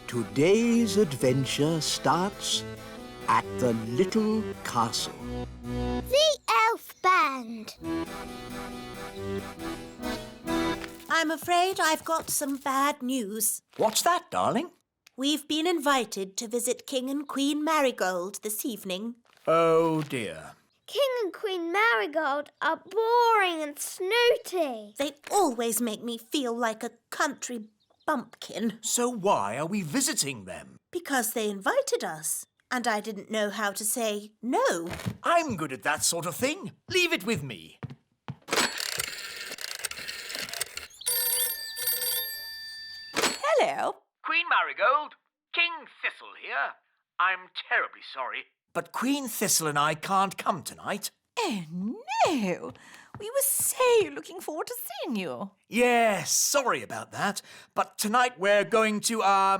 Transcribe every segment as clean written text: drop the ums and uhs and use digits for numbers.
Today's adventure starts at the little castle. The Elf Band. I'm afraid I've got some bad news. What's that, darling? We've been invited to visit King and Queen Marigold this evening. Oh, dear. King and Queen Marigold are boring and snooty. They always make me feel like a country bumpkin. So why are we visiting them? Because they invited us, and I didn't know how to say no. I'm good at that sort of thing. Leave it with me. Hello. Queen Marigold, King Thistle here. I'm terribly sorry. But Queen Thistle and I can't come tonight. Oh, no. We were so looking forward to seeing you. Yes, sorry about that. But tonight we're going to, a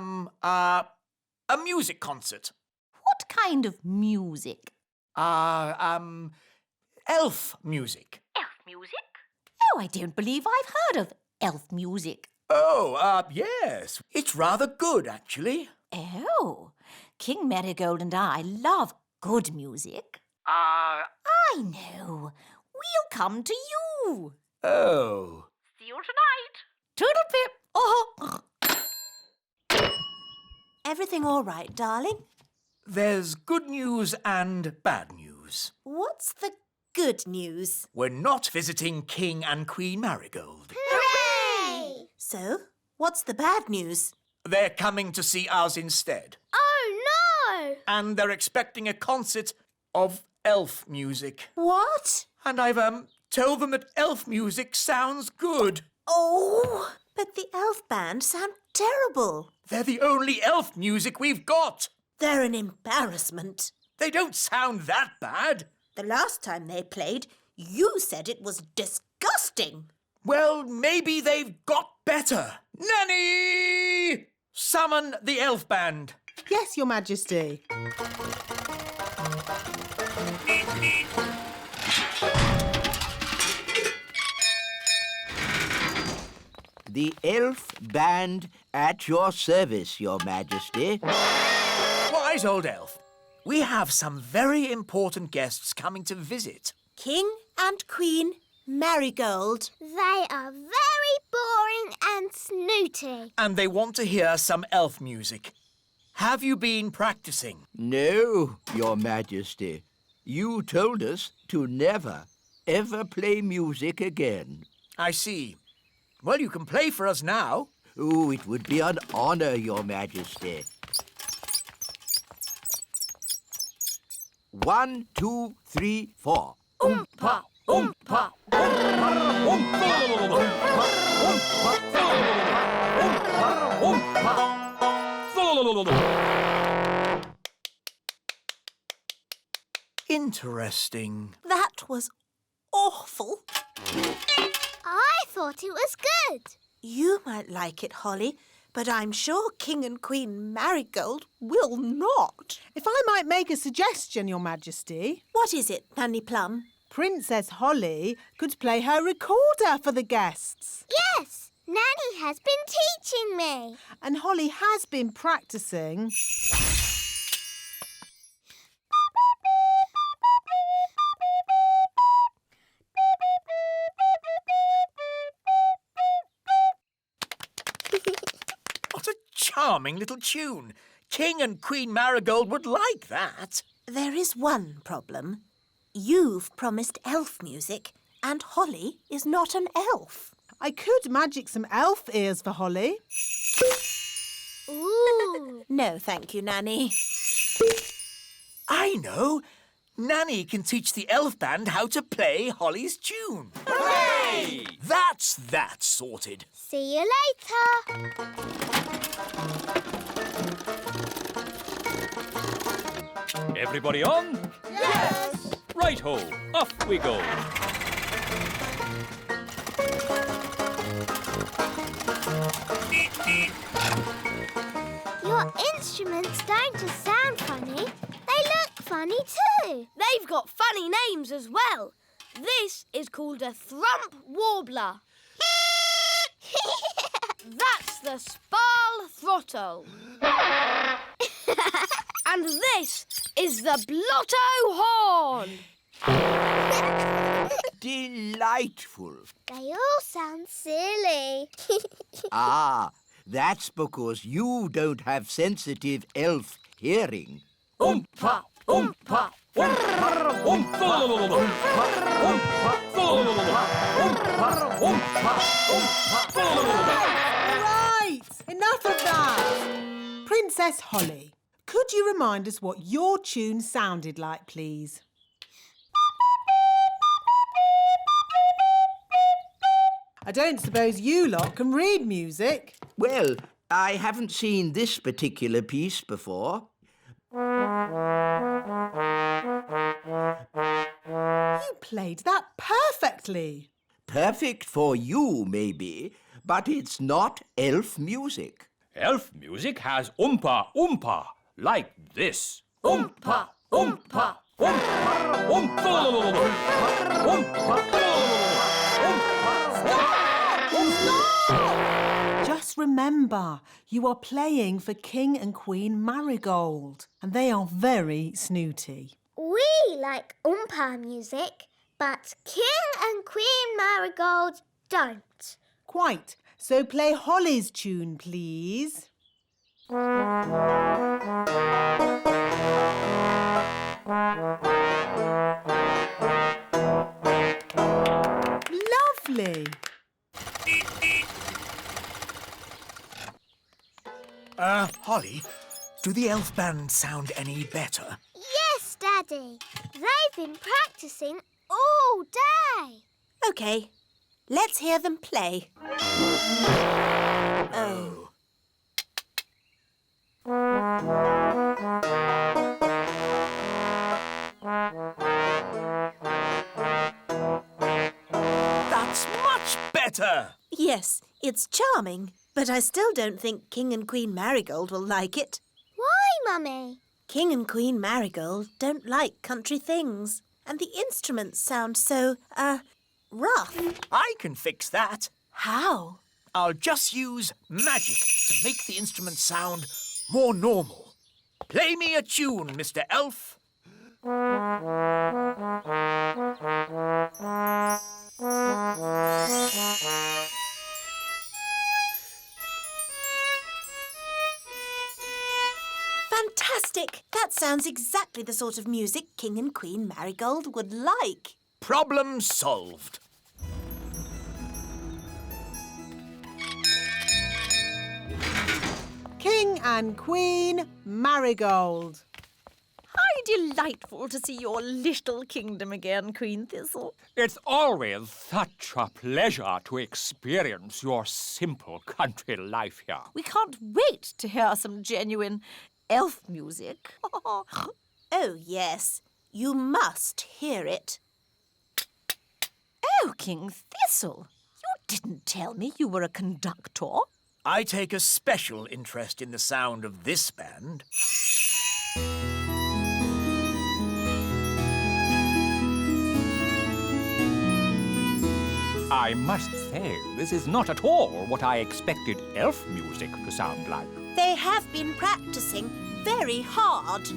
music concert. What kind of music? Elf music. Elf music? Oh, I don't believe I've heard of elf music. Oh, yes. It's rather good, actually. Oh, King Marigold and I love good music. I know. We'll come to you. Oh. See you tonight. Toodle-pip. Oh. Everything all right, darling? There's good news and bad news. What's the good news? We're not visiting King and Queen Marigold. Hooray! So, what's the bad news? They're coming to see us instead. Oh, no! And they're expecting a concert of elf music. What? And I've, told them that elf music sounds good. Oh, but the elf band sound terrible. They're the only elf music we've got. They're an embarrassment. They don't sound that bad. The last time they played, you said it was disgusting. Well, maybe they've got better. Nanny! Summon the elf band. Yes, Your Majesty. The elf band at your service, Your Majesty. Wise old elf. We have some very important guests coming to visit. King and Queen Marigold. They are very boring and snooty. And they want to hear some elf music. Have you been practicing? No, Your Majesty. You told us to never, ever play music again. I see. Well, you can play for us now. Oh, it would be an honor, Your Majesty. 1, 2, 3, 4. Oompa, oompa, Interesting. That was awful. I thought it was good. You might like it, Holly, but I'm sure King and Queen Marigold will not. If I might make a suggestion, Your Majesty, What is it, Nanny Plum? Princess Holly could play her recorder for the guests. Yes, Nanny has been teaching me. And Holly has been practicing. What a charming little tune. King and Queen Marigold would like that. There is one problem. You've promised elf music, and Holly is not an elf. I could magic some elf ears for Holly. Ooh. No, thank you, Nanny. I know. Nanny can teach the elf band how to play Holly's tune. Hooray! That's that sorted. See you later. Everybody on? Yes. Right-ho, off we go. Your instruments don't just sound funny, they look funny too. They've got funny names as well. This is called a thrump warbler. That's the sparl throttle. blotto. And this is the blotto horn. Delightful. They all sound silly. Ah, that's because you don't have sensitive elf hearing. Oompa, oompa, oompa, oompa, Right, enough of that. Princess Holly, could you remind us what your tune sounded like, please? I don't suppose you lot can read music. Well, I haven't seen this particular piece before. You played that perfectly. Perfect for you, maybe, but it's not elf music. Elf music has oompa, oompa, like this. Oompa, oompa, oompa, oompa, Just remember, you are playing for King and Queen Marigold, and they are very snooty. We like Oompa music, but King and Queen Marigold don't. Quite. So play Holly's tune, please. Lovely. Holly, do the elf band sound any better? Yes, Daddy. They've been practicing all day. OK, let's hear them play. Oh. That's much better! Yes, it's charming, but I still don't think King and Queen Marigold will like it. Why, Mummy? King and Queen Marigold don't like country things, and the instruments sound so, rough. I can fix that. How? I'll just use magic to make the instrument sound more normal. Play me a tune, Mr. Elf. Fantastic! That sounds exactly the sort of music King and Queen Marigold would like. Problem solved. King and Queen Marigold. How delightful to see your little kingdom again, Queen Thistle. It's always such a pleasure to experience your simple country life here. We can't wait to hear some genuine elf music. Oh, yes. You must hear it. Oh, King Thistle, you didn't tell me you were a conductor. I take a special interest in the sound of this band. I must say, this is not at all what I expected elf music to sound like. They have been practicing very hard.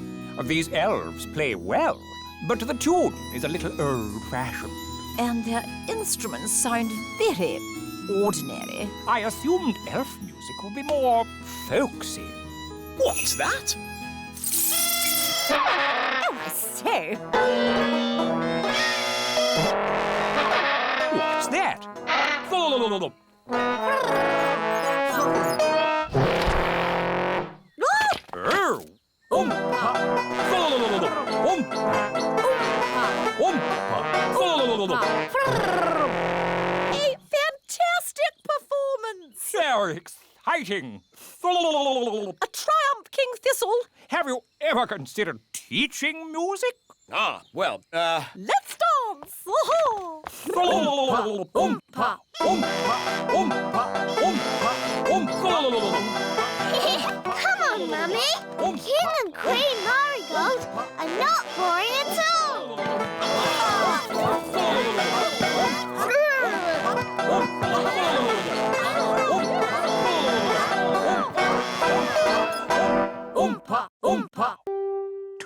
These elves play well, but the tune is a little old-fashioned. And their instruments sound very ordinary. I assumed elf music would be more folksy. What's that? Oh, I say. What's that? Oh! Oompa! A fantastic performance! So exciting! A triumph, King Thistle! Have you ever considered teaching music? Ah, well, Let's dance! Oh-ho! Oompa! Oompa! Oompa! Oompa! Come on, Mummy. King and Queen Marigold are not boring at all.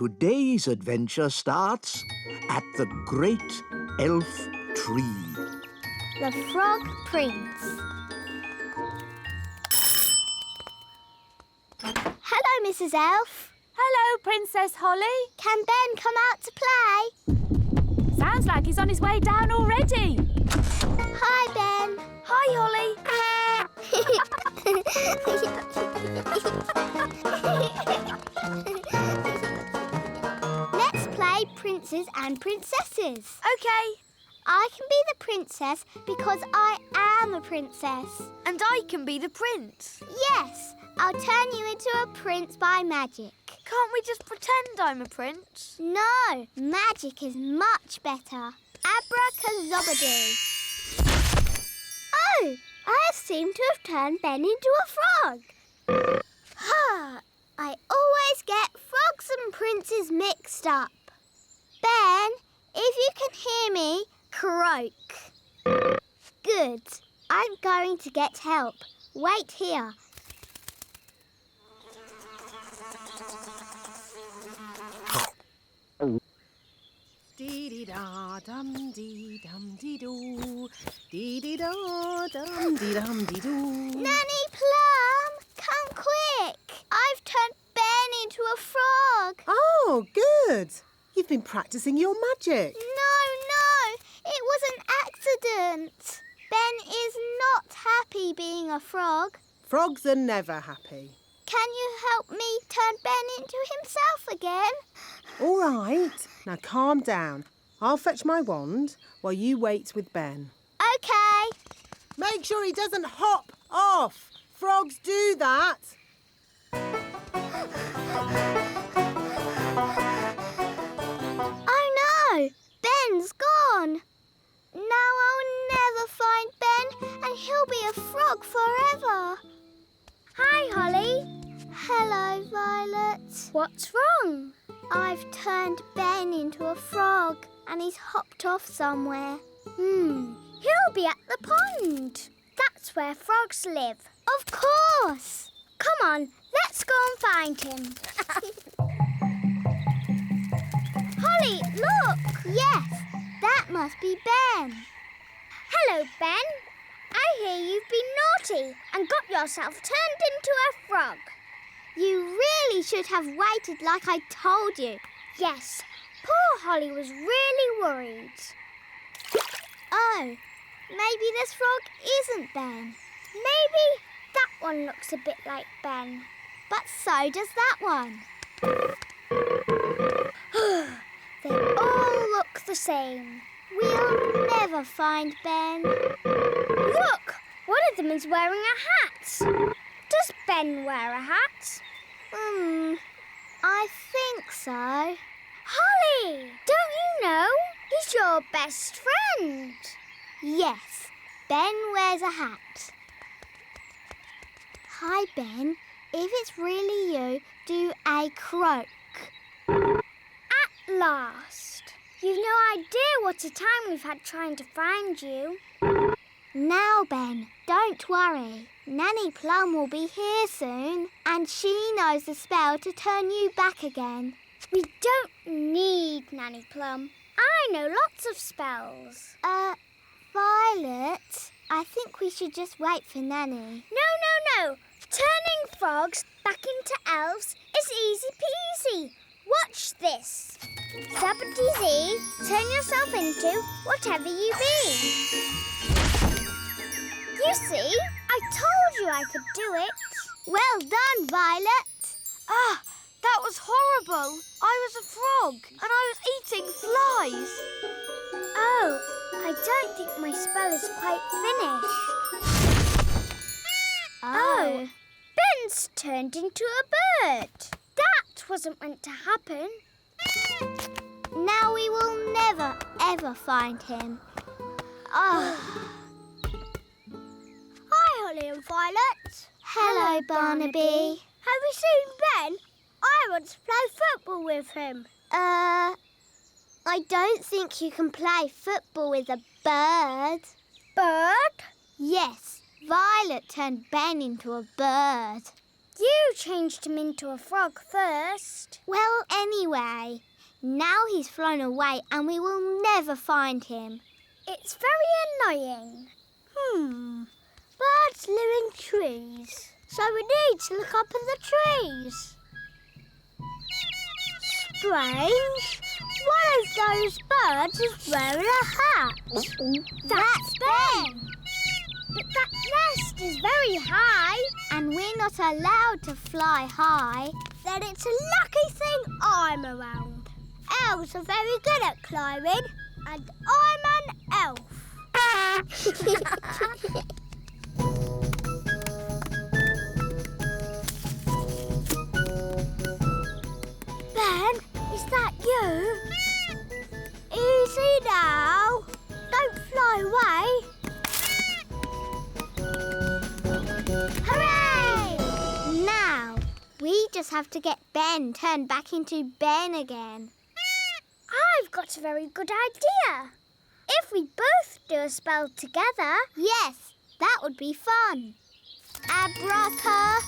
today's adventure starts at the Great Elf Tree. The Frog Prince. Hello, Mrs. Elf. Hello, Princess Holly. Can Ben come out to play? Sounds like he's on his way down already. Hi, Ben. Hi, Holly. Let's play Princes and Princesses. OK. I can be the princess because I am a princess. And I can be the prince. Yes, I'll turn you into a prince by magic. Can't we just pretend I'm a prince? No, magic is much better. Abracazobadoo. Oh, I seem to have turned Ben into a frog. I always get frogs and princes mixed up. Ben, if you can hear me, croak. Good. I'm going to get help. Wait here. Dee-dee-da-dum-dee-dum-dee-doo. Dee-dee-da-dum-dee-dum-dee-doo. Nanny Plum, come quick. I've turned Ben into a frog. Oh, good. You've been practising your magic. No, it was an accident. Ben is not happy being a frog. Frogs are never happy. Can you help me turn Ben into himself again? All right. Now calm down. I'll fetch my wand while you wait with Ben. OK. Make sure he doesn't hop off. Frogs do that. Oh no, Ben's gone. Now I'll never find Ben and he'll be a frog forever. Hi, Holly. Hello, Violet. What's wrong? I've turned Ben into a frog and he's hopped off somewhere. He'll be at the pond. That's where frogs live. Of course. Come on, let's go and find him. Holly, look. Yes, that must be Ben. Hello, Ben. I hear you've been naughty and got yourself turned into a frog. You really should have waited like I told you. Yes, poor Holly was really worried. Oh, maybe this frog isn't Ben. Maybe that one looks a bit like Ben. But so does that one. They all look the same. We'll never find Ben. Look! One of them is wearing a hat. Does Ben wear a hat? I think so. Holly! Don't you know? He's your best friend. Yes, Ben wears a hat. Hi, Ben. If it's really you, do a croak. At last. You've no idea what a time we've had trying to find you. Now, Ben, don't worry. Nanny Plum will be here soon, and she knows the spell to turn you back again. We don't need Nanny Plum. I know lots of spells. Violet, I think we should just wait for Nanny. No. Turning frogs back into elves is easy peasy. Watch this. Zabbity-zee, turn yourself into whatever you be. You see, I told you I could do it. Well done, Violet. That was horrible. I was a frog and I was eating flies. Oh, I don't think my spell is quite finished. Oh, Ben's turned into a bird. That wasn't meant to happen. Now we will never, ever find him. Hi, Holly and Violet. Hello, Barnaby. Have you seen Ben? I want to play football with him. I don't think you can play football with a bird. Bird? Yes, Violet turned Ben into a bird. You changed him into a frog first. Well, anyway, now he's flown away and we will never find him. It's very annoying. Birds live in trees, so we need to look up in the trees. Strange. One of those birds is wearing a hat. That's Ben. But that nest is very high. And we're not allowed to fly high. Then it's a lucky thing I'm around. Elves are very good at climbing, and I'm an elf. Ben, is that you? Easy now. Don't fly away. Hooray! Now, we just have to get Ben turned back into Ben again. I've got a very good idea. If we both do a spell together... Yes, that would be fun. Abracadabra.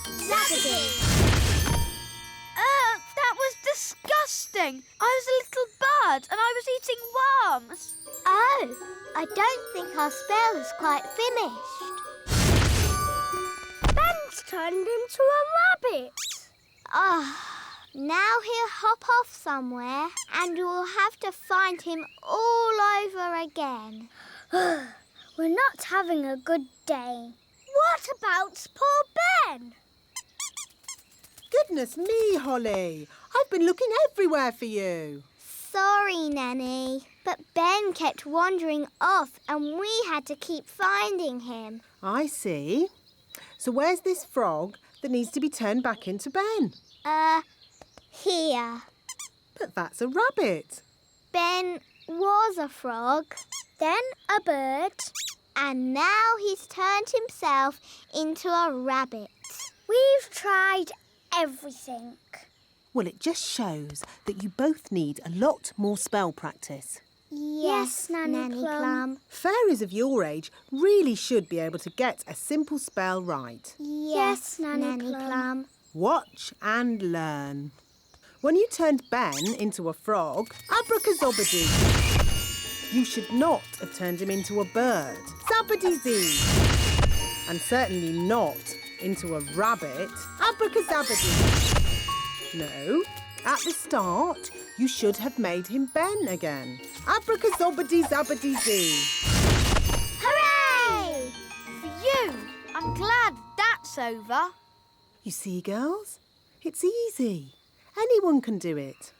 That was disgusting. I was a little bird and I was eating worms. Oh, I don't think our spell is quite finished. Ben's turned into a rabbit. Now he'll hop off somewhere and we'll have to find him all over again. We're not having a good day. What about poor Ben? Goodness me, Holly. I've been looking everywhere for you. Sorry, Nanny, but Ben kept wandering off and we had to keep finding him. I see. So where's this frog that needs to be turned back into Ben? Here. But that's a rabbit. Ben was a frog, Then a bird. and now he's turned himself into a rabbit. We've tried everything. Well, it just shows that you both need a lot more spell practice. Yes, Nanny Plum. Fairies of your age really should be able to get a simple spell right. Yes, Nanny Plum. Watch and learn. When you turned Ben into a frog, abracazobadoo. You should not have turned him into a bird, zabbity-zee. And certainly not into a rabbit, abracazabadoo. No, at the start, you should have made him Ben again, abracazobadee-zabbity-zee. Hooray! For you. I'm glad that's over. You see, girls? It's easy. Anyone can do it.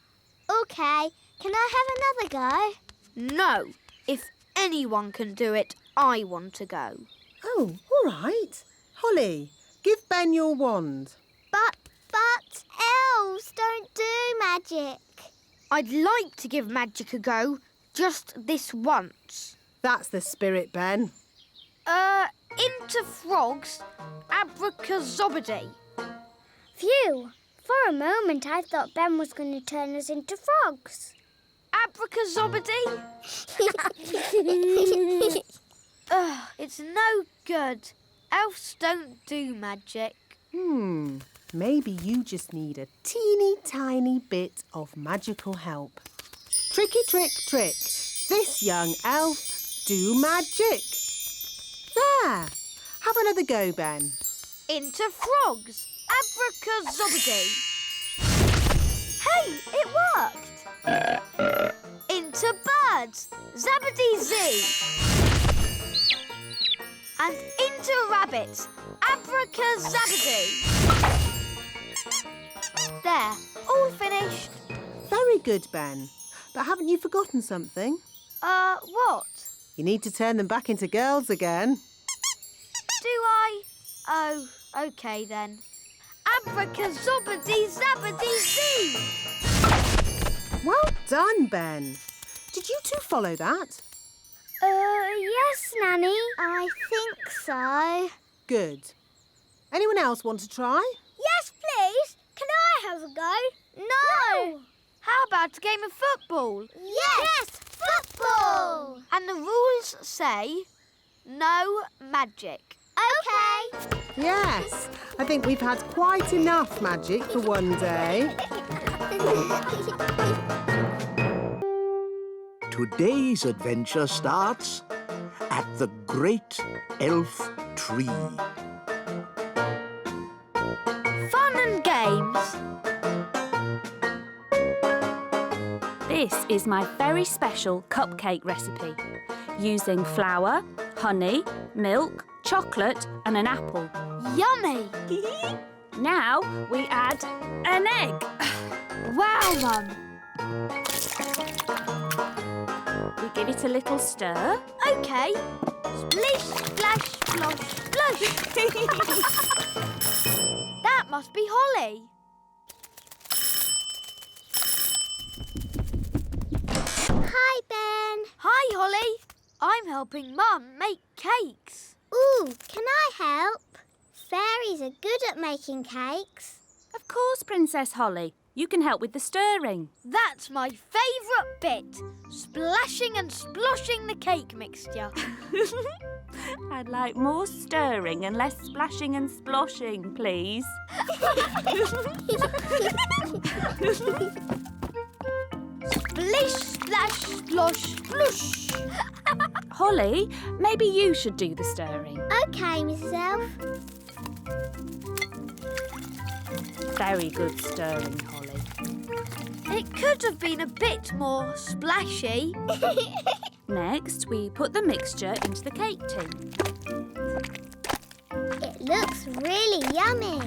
OK, can I have another go? No. If anyone can do it, I want to go. Oh, all right. Holly, give Ben your wand. But elves don't do magic. I'd like to give magic a go, just this once. That's the spirit, Ben. Into frogs, abracazobadee. Phew. For a moment, I thought Ben was going to turn us into frogs. Abracazobadee? It's no good. Elves don't do magic. Maybe you just need a teeny tiny bit of magical help. Tricky trick trick. This young elf do magic. There. Have another go, Ben. Into frogs, abracazobadee. Hey, it worked. Into birds, zabbity-zee. And into rabbits, abracazabadee. There, all finished. Very good, Ben. But haven't you forgotten something? What? You need to turn them back into girls again. Do I? Oh, OK then. Abracazobadee-zabbity-zee. Well done, Ben. Did you two follow that? Yes, Nanny. I think so. Good. Anyone else want to try? Yes, please. Can I have a go? No! How about a game of football? Yes, football! And the rules say no magic. OK. Yes, I think we've had quite enough magic for one day. Today's adventure starts at the Great Elf Tree. Fun and games. This is my very special cupcake recipe, using flour, honey, milk, chocolate and an apple. Yummy! Now we add an egg. Wow, Mum. We give it a little stir. OK. Splish, splash, splosh, splosh. That must be Holly. Hi, Ben. Hi, Holly. I'm helping Mum make cakes. Ooh, can I help? Fairies are good at making cakes. Of course, Princess Holly. You can help with the stirring. That's my favourite bit. Splashing and sploshing the cake mixture. I'd like more stirring and less splashing and sploshing, please. Splish, splash, splosh, splush. Holly, maybe you should do the stirring. OK, Mrs Elf. Very good stirring, Holly. It could have been a bit more splashy. Next, we put the mixture into the cake tin. It looks really yummy.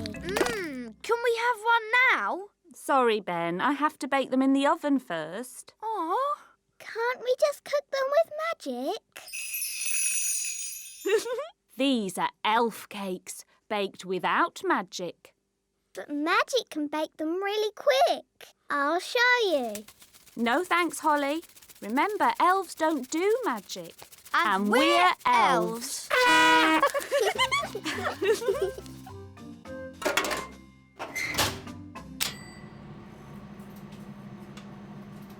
Can we have one now? Sorry, Ben, I have to bake them in the oven first. Aw. Can't we just cook them with magic? These are elf cakes, baked without magic. But magic can bake them really quick. I'll show you. No thanks, Holly. Remember, elves don't do magic. And we're elves.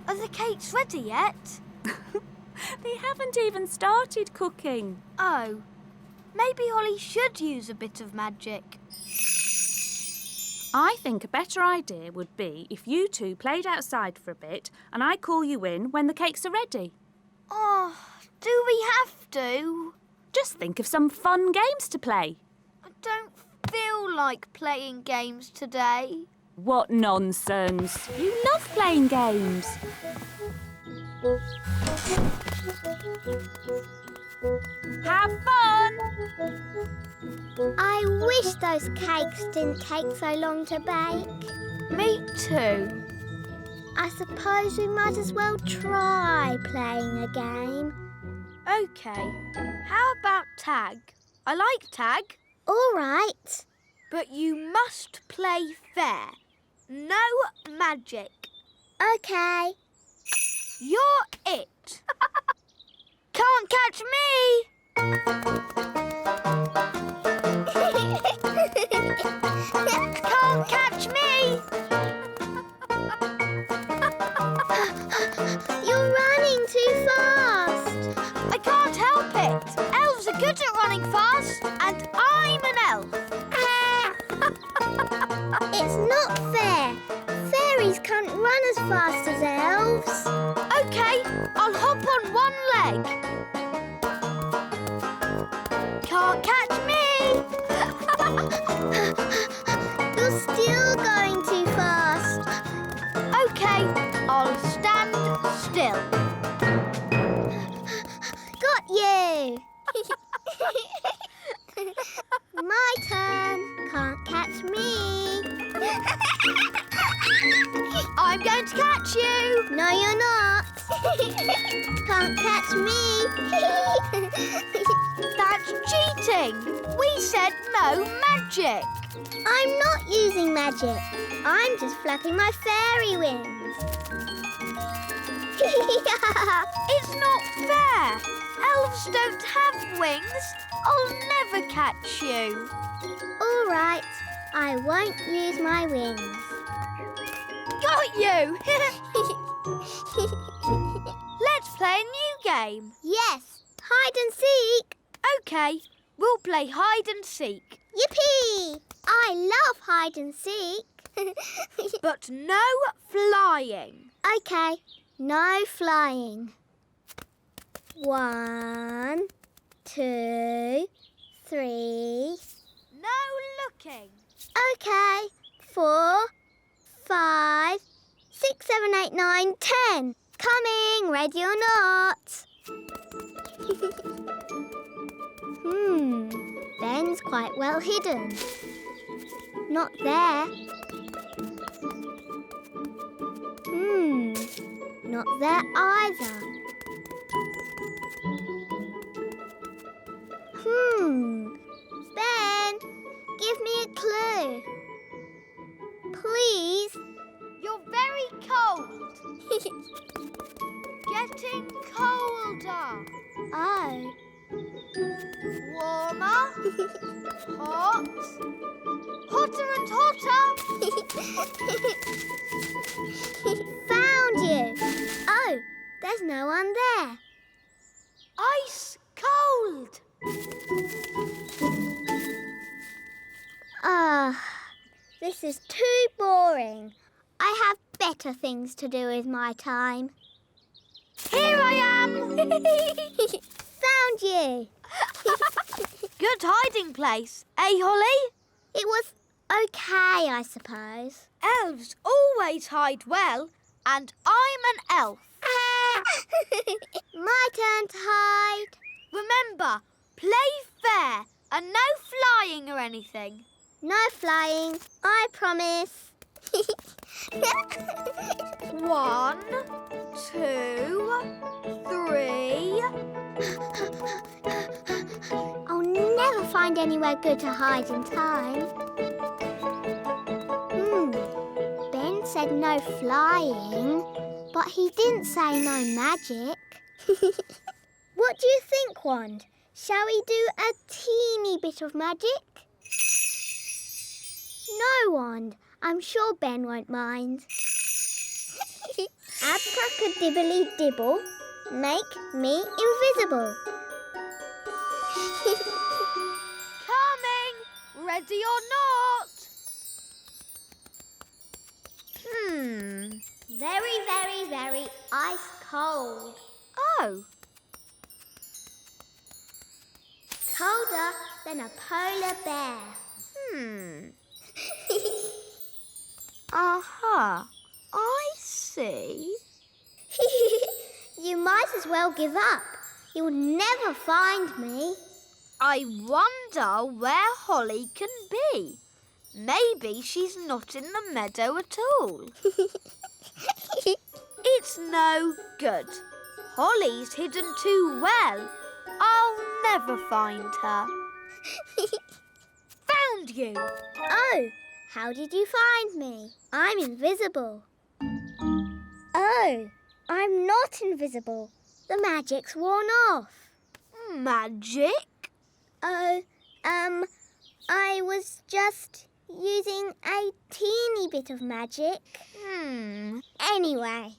Are the cakes ready yet? They haven't even started cooking. Oh, maybe Holly should use a bit of magic. I think a better idea would be if you two played outside for a bit and I call you in when the cakes are ready. Oh, do we have to? Just think of some fun games to play. I don't feel like playing games today. What nonsense. You love playing games. Have fun! I wish those cakes didn't take so long to bake. Me too. I suppose we might as well try playing a game. OK. How about tag? I like tag. All right. But you must play fair. No magic. OK. You're it. Can't catch me! Can't catch me! You're running too fast. I can't help it. Elves are good at running fast, and I'm an elf. It's not fair. Fairies can't run as fast as elves. OK, I'll hop on one leg. Can't catch me! You're still going too fast. OK, I'll stand still. Got you. My turn. Can't catch me. I'm going to catch you. No, you're not. Can't catch me. That's cheating. We said no magic. I'm not using magic. I'm just flapping my fairy wings. It's not fair. Elves don't have wings. I'll never catch you. All right. I won't use my wings. Got you! Let's play a new game. Yes. Hide and seek. OK, we'll play hide and seek. Yippee! I love hide and seek. But no flying. OK, no flying. 1, 2, 3. No looking. OK, 4, 5, 6, 7, 8, 9, 10. Coming, ready or not. Ben's quite well hidden. Not there. Not there either. Ben, give me a clue. Please. You're very cold. Getting colder. Oh. Warmer. Hot. Hotter and hotter. Found you. Oh, there's no one there. Ice cold. This is too boring. I have better things to do with my time. Here I am. Found you. Good hiding place, eh, Holly? It was okay, I suppose. Elves always hide well, and I'm an elf. My turn to hide. Remember, play fair and no flying or anything. No flying, I promise. 1, 2, 3. I'll never find anywhere good to hide in time. Ben said no flying, but he didn't say no magic. What do you think, Wand? Shall we do a teeny bit of magic? No, Wand. I'm sure Ben won't mind. Abracadibbly-dibble, make me invisible. Coming, ready or not. Very, very, very ice cold. Oh. Colder than a polar bear. Aha, I see. You might as well give up. You'll never find me. I wonder where Holly can be. Maybe she's not in the meadow at all. It's no good. Holly's hidden too well. I'll never find her. Found you! Oh, how did you find me? I'm invisible. Oh, I'm not invisible. The magic's worn off. Magic? Oh, I was just using a teeny bit of magic. Anyway,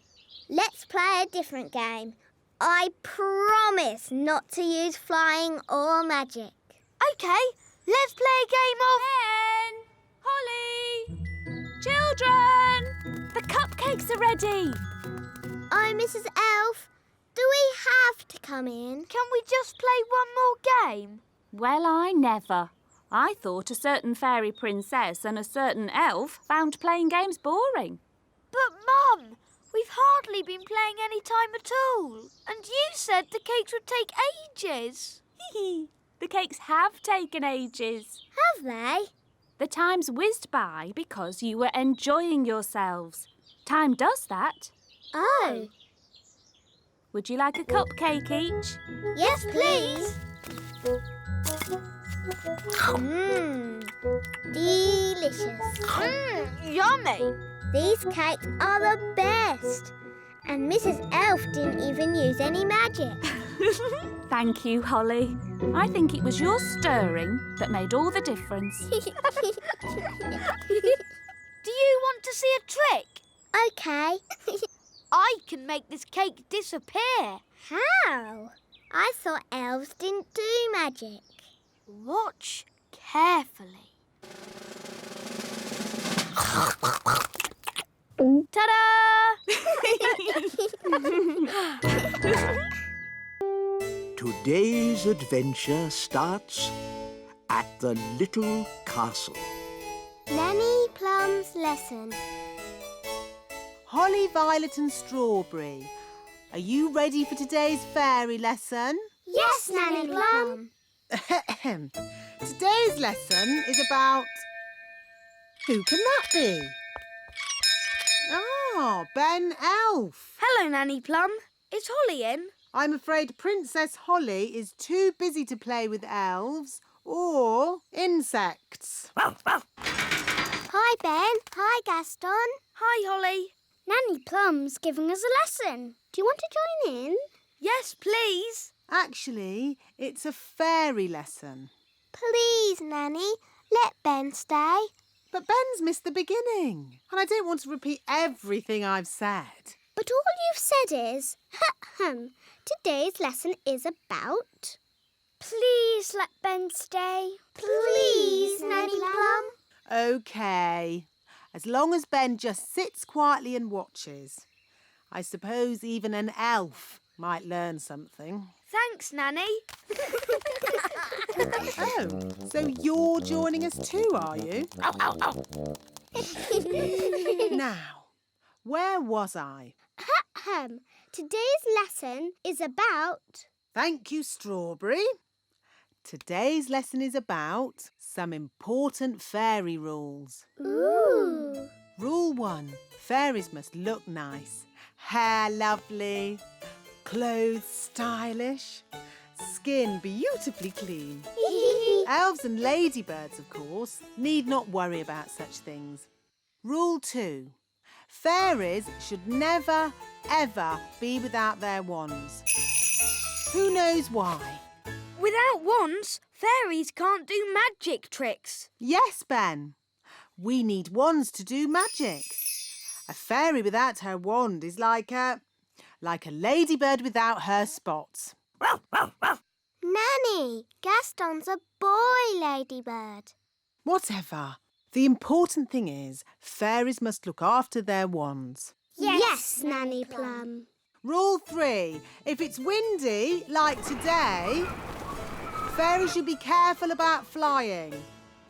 let's play a different game. I promise not to use flying or magic. OK, let's play a game of... Ben! Holly! Children! The cupcakes are ready. Oh, Mrs. Elf, do we have to come in? Can we just play one more game? Well, I never. I thought a certain fairy princess and a certain elf found playing games boring. But, Mum, we've hardly been playing any time at all. And you said the cakes would take ages. The cakes have taken ages. Have they? The time's whizzed by because you were enjoying yourselves. Time does that. Oh. Would you like a cupcake each? Yes, please. Delicious. Yummy. These cakes are the best. And Mrs. Elf didn't even use any magic. Thank you, Holly. I think it was your stirring that made all the difference. Do you want to see a trick? OK. I can make this cake disappear. How? I thought elves didn't do magic. Watch carefully. Ta-da! Today's adventure starts at the little castle. Nanny Plum's lesson. Holly, Violet and Strawberry, are you ready for today's fairy lesson? Yes, Nanny Plum. Today's lesson is about... Who can that be? Ah, Ben Elf. Hello, Nanny Plum. Is Holly in? I'm afraid Princess Holly is too busy to play with elves or insects. Hi, Ben. Hi, Gaston. Hi, Holly. Nanny Plum's giving us a lesson. Do you want to join in? Yes, please. Actually, it's a fairy lesson. Please, Nanny, let Ben stay. But Ben's missed the beginning, and I don't want to repeat everything I've said. But all you've said is, today's lesson is about... Please let Ben stay. Please, Nanny Plum. OK. As long as Ben just sits quietly and watches. I suppose even an elf might learn something. Thanks, Nanny. Oh, so you're joining us too, are you? Now, where was I? Today's lesson is about... Thank you, Strawberry. Today's lesson is about some important fairy rules. Ooh. Rule 1. Fairies must look nice. Hair lovely. Clothes stylish. Skin beautifully clean. Elves and ladybirds, of course, need not worry about such things. Rule 2. Fairies should never, ever be without their wands. Who knows why? Without wands, fairies can't do magic tricks. Yes, Ben. We need wands to do magic. A fairy without her wand is like a ladybird without her spots. Nanny, Gaston's a boy ladybird. Whatever. The important thing is fairies must look after their wands. Yes, Nanny Plum. Rule 3. If it's windy, like today, fairies should be careful about flying.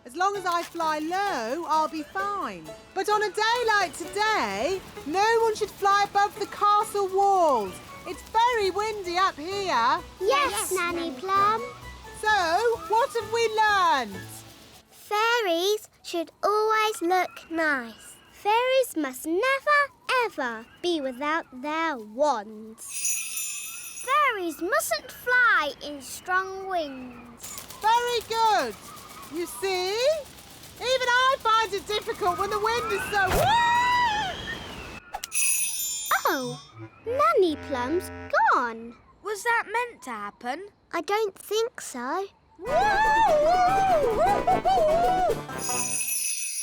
As long as I fly low, I'll be fine. But on a day like today, no one should fly above the castle walls. It's very windy up here. Yes, Nanny Plum. So, what have we learned? Fairies should always look nice. Fairies must never, ever be without their wands. Fairies mustn't fly in strong winds. Very good. You see? Even I find it difficult when the wind is so... Oh, Nanny Plum's gone. Was that meant to happen? I don't think so.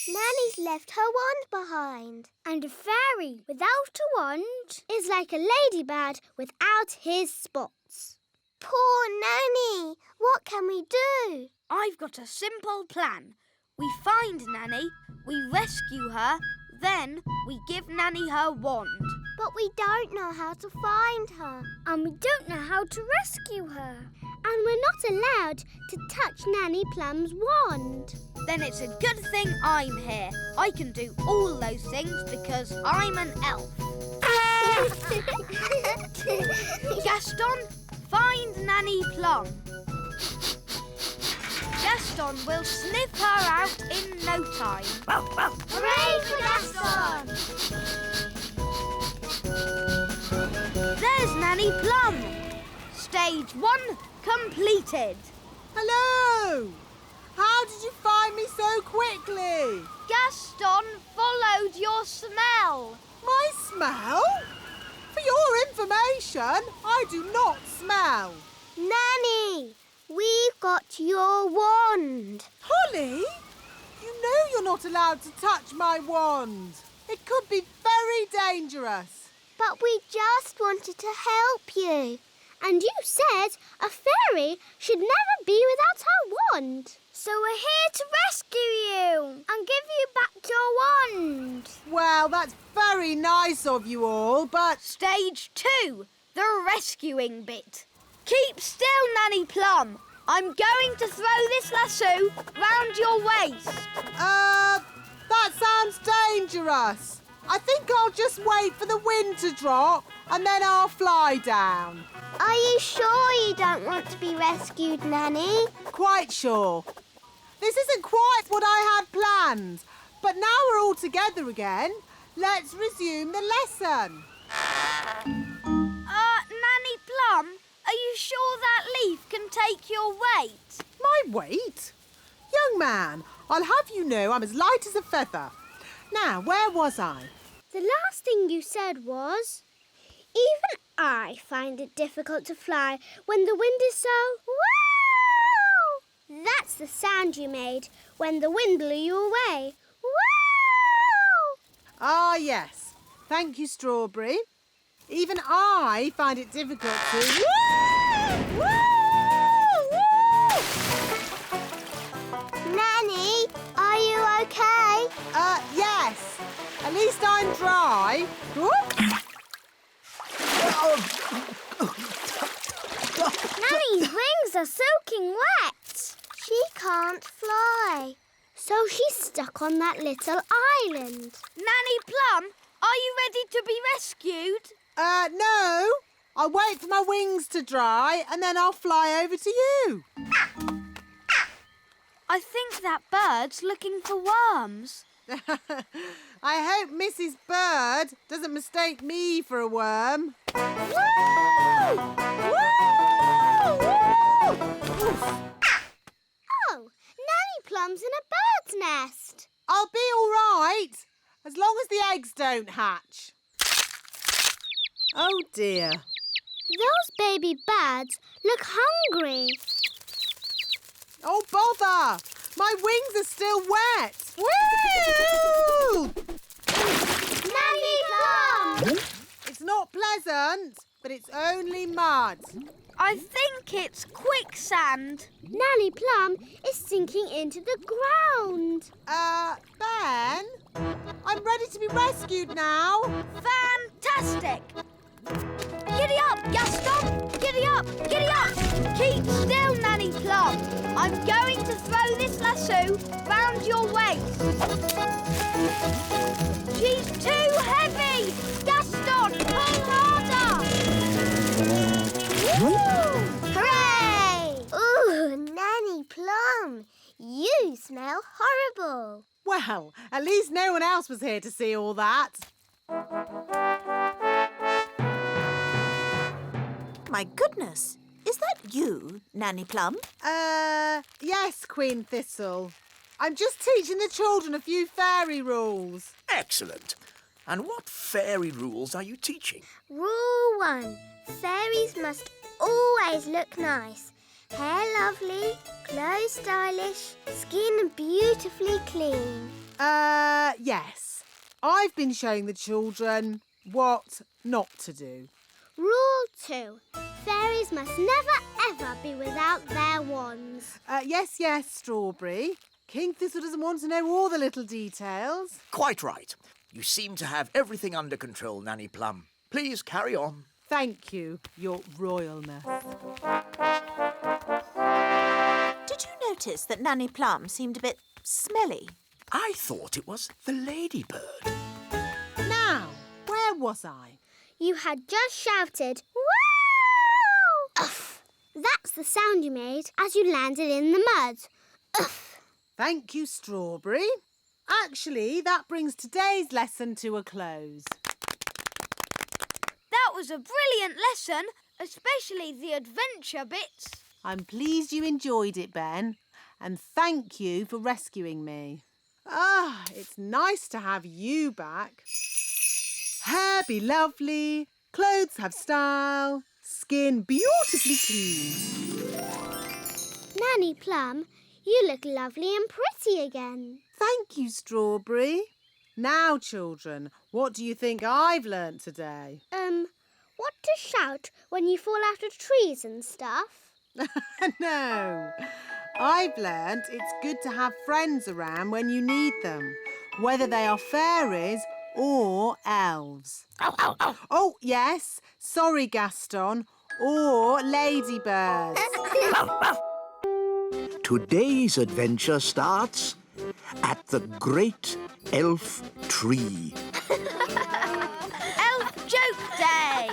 Nanny's left her wand behind. And a fairy without a wand Is like a ladybird without his spots. Poor Nanny. What can we do? I've got a simple plan. We find Nanny, we rescue her, then we give Nanny her wand. But we don't know how to find her. and we don't know how to rescue her. And we're not allowed to touch Nanny Plum's wand. Then it's a good thing I'm here. I can do all those things because I'm an elf. Gaston, find Nanny Plum. Gaston will sniff her out in no time. Hooray for Gaston! There's Nanny Plum. Stage 1 completed. Hello! How did you find me so quickly? Gaston followed your smell. My smell? For your information, I do not smell. Nanny, we've got your wand. Holly, you know you're not allowed to touch my wand. It could be very dangerous. But we just wanted to help you. And you said a fairy should never be without her wand. So we're here to rescue you and give you back your wand. Well, that's very nice of you all, but... Stage 2, the rescuing bit. Keep still, Nanny Plum. I'm going to throw this lasso round your waist. That sounds dangerous. I think I'll just wait for the wind to drop and then I'll fly down. Are you sure you don't want to be rescued, Nanny? Quite sure. This isn't quite what I had planned, but now we're all together again. Let's resume the lesson. Nanny Plum, are you sure that leaf can take your weight? My weight? Young man, I'll have you know I'm as light as a feather. Now, where was I? The last thing you said was, even I find it difficult to fly when the wind is so... Wow! That's the sound you made when the wind blew you away. Wow! Ah, yes. Thank you, Strawberry. Even I find it difficult to... Woo! Woo! Woo! Nanny, are you okay? Yes. At least I'm dry. Nanny's wings are soaking wet. She can't fly. So she's stuck on that little island. Nanny Plum, are you ready to be rescued? No. I'll wait for my wings to dry and then I'll fly over to you. I think that bird's looking for worms. I hope Mrs. Bird doesn't mistake me for a worm. Woo! Woo! Woo! Oh, Nanny Plum's in a bird's nest. I'll be all right, as long as the eggs don't hatch. Oh, dear. Those baby birds look hungry. Oh, bother! My wings are still wet. Woo! Nanny Plum! It's not pleasant, but it's only mud. I think it's quicksand. Nanny Plum is sinking into the ground. Ben? I'm ready to be rescued now. Fantastic! Giddy up, Gaston! Giddy up! Giddy up! Keep still, Nanny Plum. I'm going to throw this lasso round your waist. She's too heavy! Gaston, pull harder! Woo! Hooray! Ooh, Nanny Plum, you smell horrible. Well, at least no one else was here to see all that. My goodness, is that you, Nanny Plum? Yes, Queen Thistle. I'm just teaching the children a few fairy rules. Excellent. And what fairy rules are you teaching? Rule 1. Fairies must always look nice. Hair lovely, clothes stylish, skin beautifully clean. Yes. I've been showing the children what not to do. Rule 2. Fairies must never ever be without their wands. Yes, Strawberry. King Thistle doesn't want to know all the little details. Quite right. You seem to have everything under control, Nanny Plum. Please carry on. Thank you, Your Royalness. Did you notice that Nanny Plum seemed a bit smelly? I thought it was the ladybird. Now, where was I? You had just shouted, "Wow!" Uff. That's the sound you made as you landed in the mud. Uff. Thank you, Strawberry. Actually, that brings today's lesson to a close. That was a brilliant lesson, especially the adventure bits. I'm pleased you enjoyed it, Ben, and thank you for rescuing me. It's nice to have you back. Hair be lovely, clothes have style, skin beautifully clean. Nanny Plum, you look lovely and pretty again. Thank you, Strawberry. Now, children, what do you think I've learnt today? what to shout when you fall out of trees and stuff? No. I've learnt it's good to have friends around when you need them, whether they are fairies or elves. Oh, yes. Sorry, Gaston. Or ladybirds. Today's adventure starts at the Great Elf Tree. Elf Joke Day!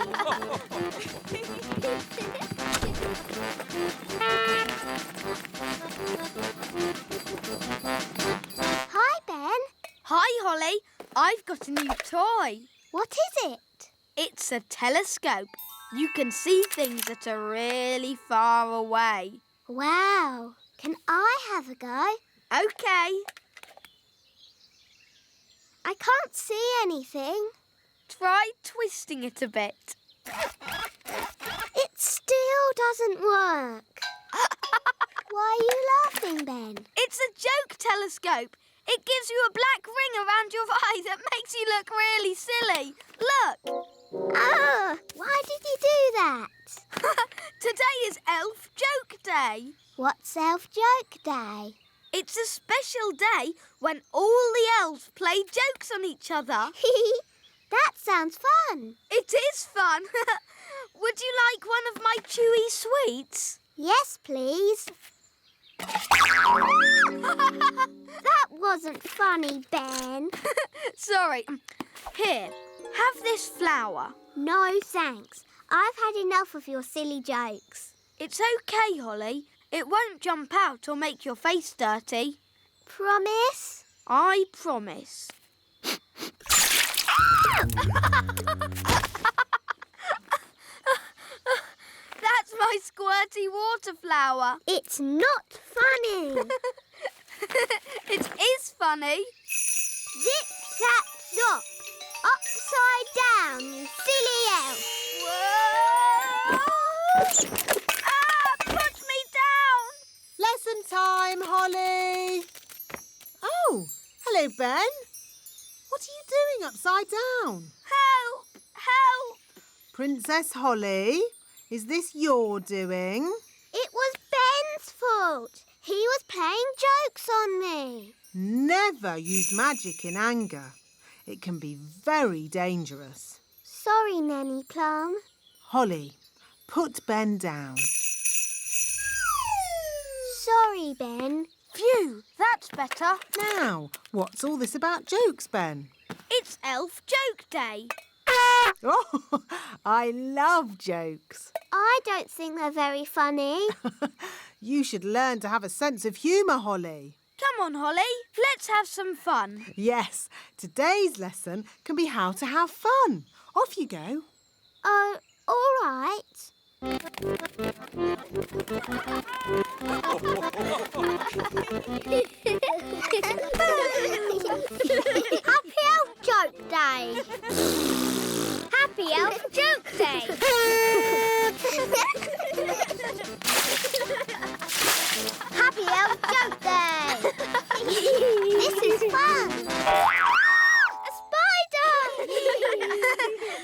Hi, Ben. Hi, Holly. I've got a new toy. What is it? It's a telescope. You can see things that are really far away. Wow. Can I have a go? OK. I can't see anything. Try twisting it a bit. It still doesn't work. Why are you laughing, Ben? It's a joke telescope. It gives you a black ring around your eye that makes you look really silly. Look. Oh, why did you do that? Today is Elf Joke Day. What's Elf Joke Day? It's a special day when all the elves play jokes on each other. That sounds fun. It is fun. Would you like one of my chewy sweets? Yes, please. That wasn't funny, Ben. Sorry. Here, have this flower. No, thanks. I've had enough of your silly jokes. It's OK, Holly. It won't jump out or make your face dirty. Promise? I promise. That's my squirty water flower. It's not funny. It is funny. Zip, zap, zop. Upside down, you silly elf. Whoa! Put me down! Lesson time, Holly. Oh, hello, Ben. What are you doing upside down? Help! Help! Princess Holly, is this your doing? It was Ben's fault. He was playing jokes on me. Never use magic in anger. It can be very dangerous. Sorry, Nanny Plum. Holly, put Ben down. Sorry, Ben. Phew, that's better. Now, what's all this about jokes, Ben? It's Elf Joke Day. Oh, I love jokes. I don't think they're very funny. You should learn to have a sense of humour, Holly. Come on, Holly. Let's have some fun. Yes, today's lesson can be how to have fun. Off you go. Oh, all right. Happy Elf Joke Day. Happy Elf Joke Day. Happy Elf Joke Day. This is fun. A spider.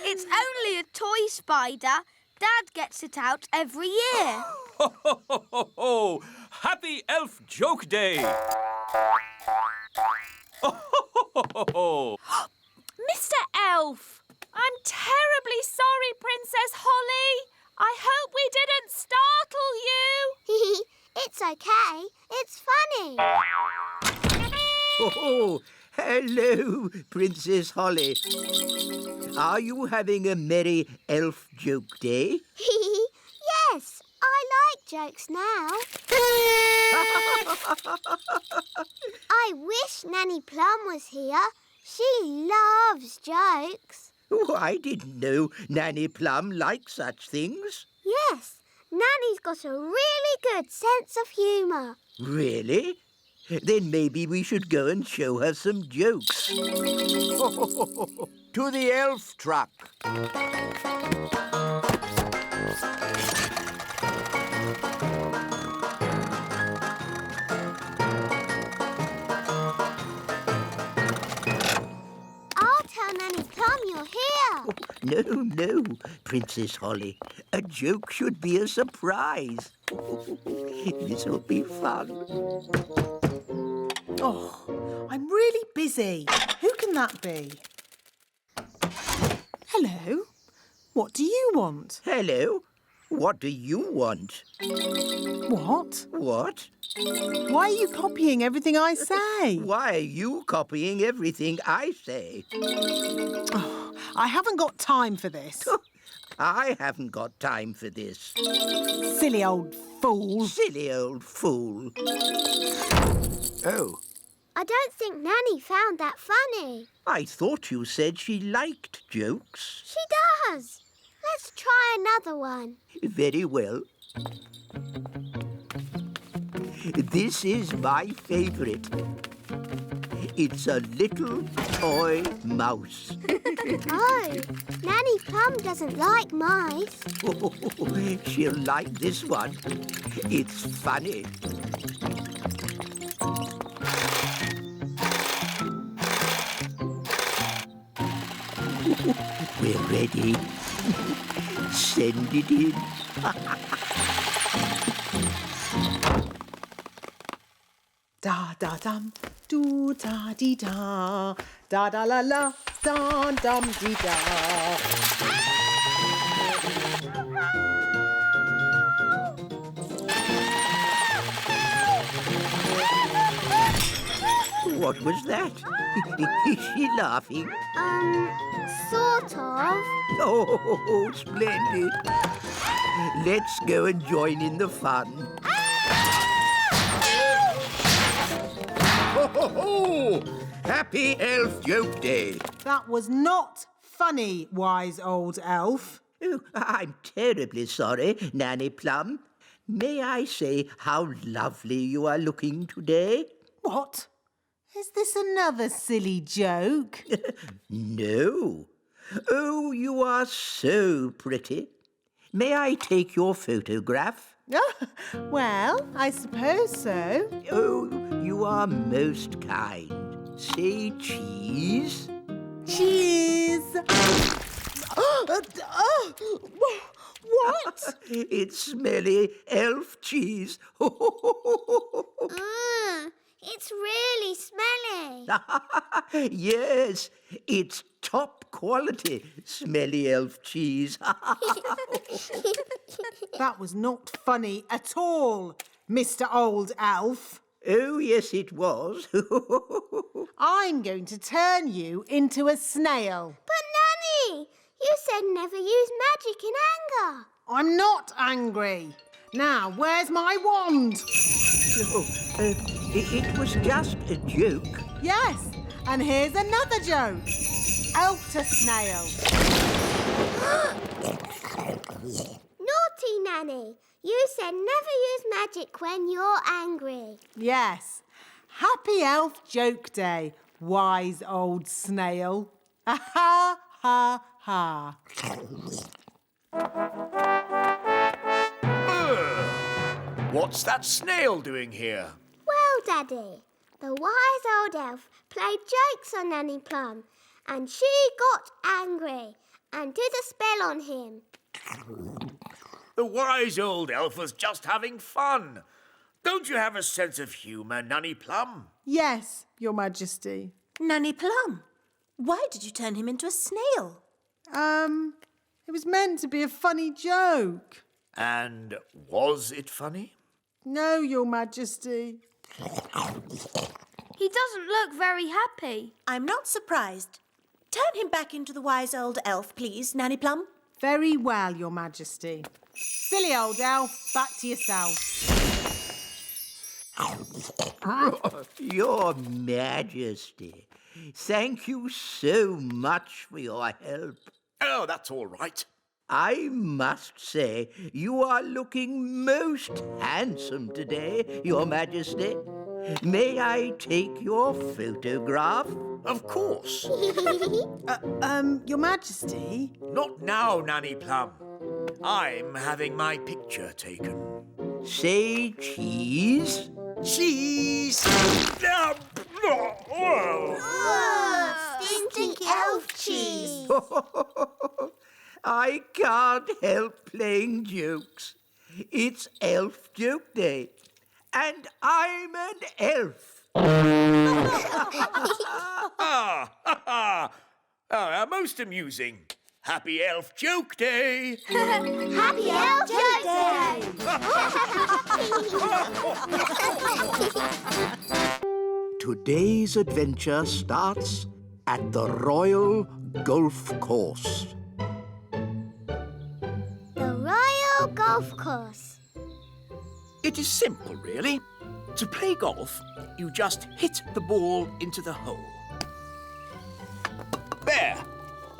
It's only a toy spider. Dad gets it out every year. Ho, ho, ho, ho, ho! Happy Elf Joke Day! Ho, ho, ho, ho, ho! Mr. Elf, I'm terribly sorry, Princess Holly. I hope we didn't startle you. It's okay. It's funny. Oh, hello, Princess Holly. Are you having a merry elf joke day? Yes, I like jokes now. I wish Nanny Plum was here. She loves jokes. Oh, I didn't know Nanny Plum liked such things. Yes, Nanny's got a really good sense of humour. Really? Then maybe we should go and show her some jokes. To the elf truck. I'll tell Nanny Plum you're here. No, Princess Holly. A joke should be a surprise. This'll be fun. Oh, I'm really busy. Who can that be? Hello. What do you want? Hello. What do you want? What? What? Why are you copying everything I say? Why are you copying everything I say? Oh, I haven't got time for this. I haven't got time for this. Silly old fool. Silly old fool. Oh, I don't think Nanny found that funny. I thought you said she liked jokes. She does. Let's try another one. Very well. This is my favourite. It's a little toy mouse. Oh, Nanny Plum doesn't like mice. She'll like this one. It's funny. We're ready. Send it in. Da da dum, do da dee da, da da la la, da dum dee da. What was that? Is she laughing? Sort of. Oh, splendid. Let's go and join in the fun. Ho, ho, ho! Happy Elf Joke Day. That was not funny, wise old elf. Oh, I'm terribly sorry, Nanny Plum. May I say how lovely you are looking today? What? Is this another silly joke? No. Oh, you are so pretty. May I take your photograph? Well, I suppose so. Oh, you are most kind. Say cheese. Cheese! What? It's smelly elf cheese. It's really smelly. Yes, it's top quality smelly elf cheese. That was not funny at all, Mr. Old Elf. Oh, yes, it was. I'm going to turn you into a snail. But Nanny, you said never use magic in anger. I'm not angry. Now, where's my wand? It was just a joke. Yes, and here's another joke. Elf to snail. Naughty Nanny, you said never use magic when you're angry. Yes. Happy Elf Joke Day, wise old snail. Ha ha ha. What's that snail doing here? Well, Daddy, the wise old elf played jokes on Nanny Plum and she got angry and did a spell on him. The wise old elf was just having fun. Don't you have a sense of humour, Nanny Plum? Yes, Your Majesty. Nanny Plum, why did you turn him into a snail? It was meant to be a funny joke. And was it funny? No, Your Majesty. He doesn't look very happy. I'm not surprised. Turn him back into the wise old elf, please, Nanny Plum. Very well, Your Majesty. Silly old elf, back to yourself. Your Majesty, thank you so much for your help. Oh, that's all right. I must say, you are looking most handsome today, Your Majesty. May I take your photograph? Of course. Your Majesty? Not now, Nanny Plum. I'm having my picture taken. Say cheese. Cheese! Stinky elf I can't help playing jokes. It's Elf Joke Day, and I'm an elf. Most amusing. Happy Elf Joke Day! Happy Elf Joke Day! Today's adventure starts at the Royal Golf Course. The Royal Golf Course. It is simple, really. To play golf, you just hit the ball into the hole. There!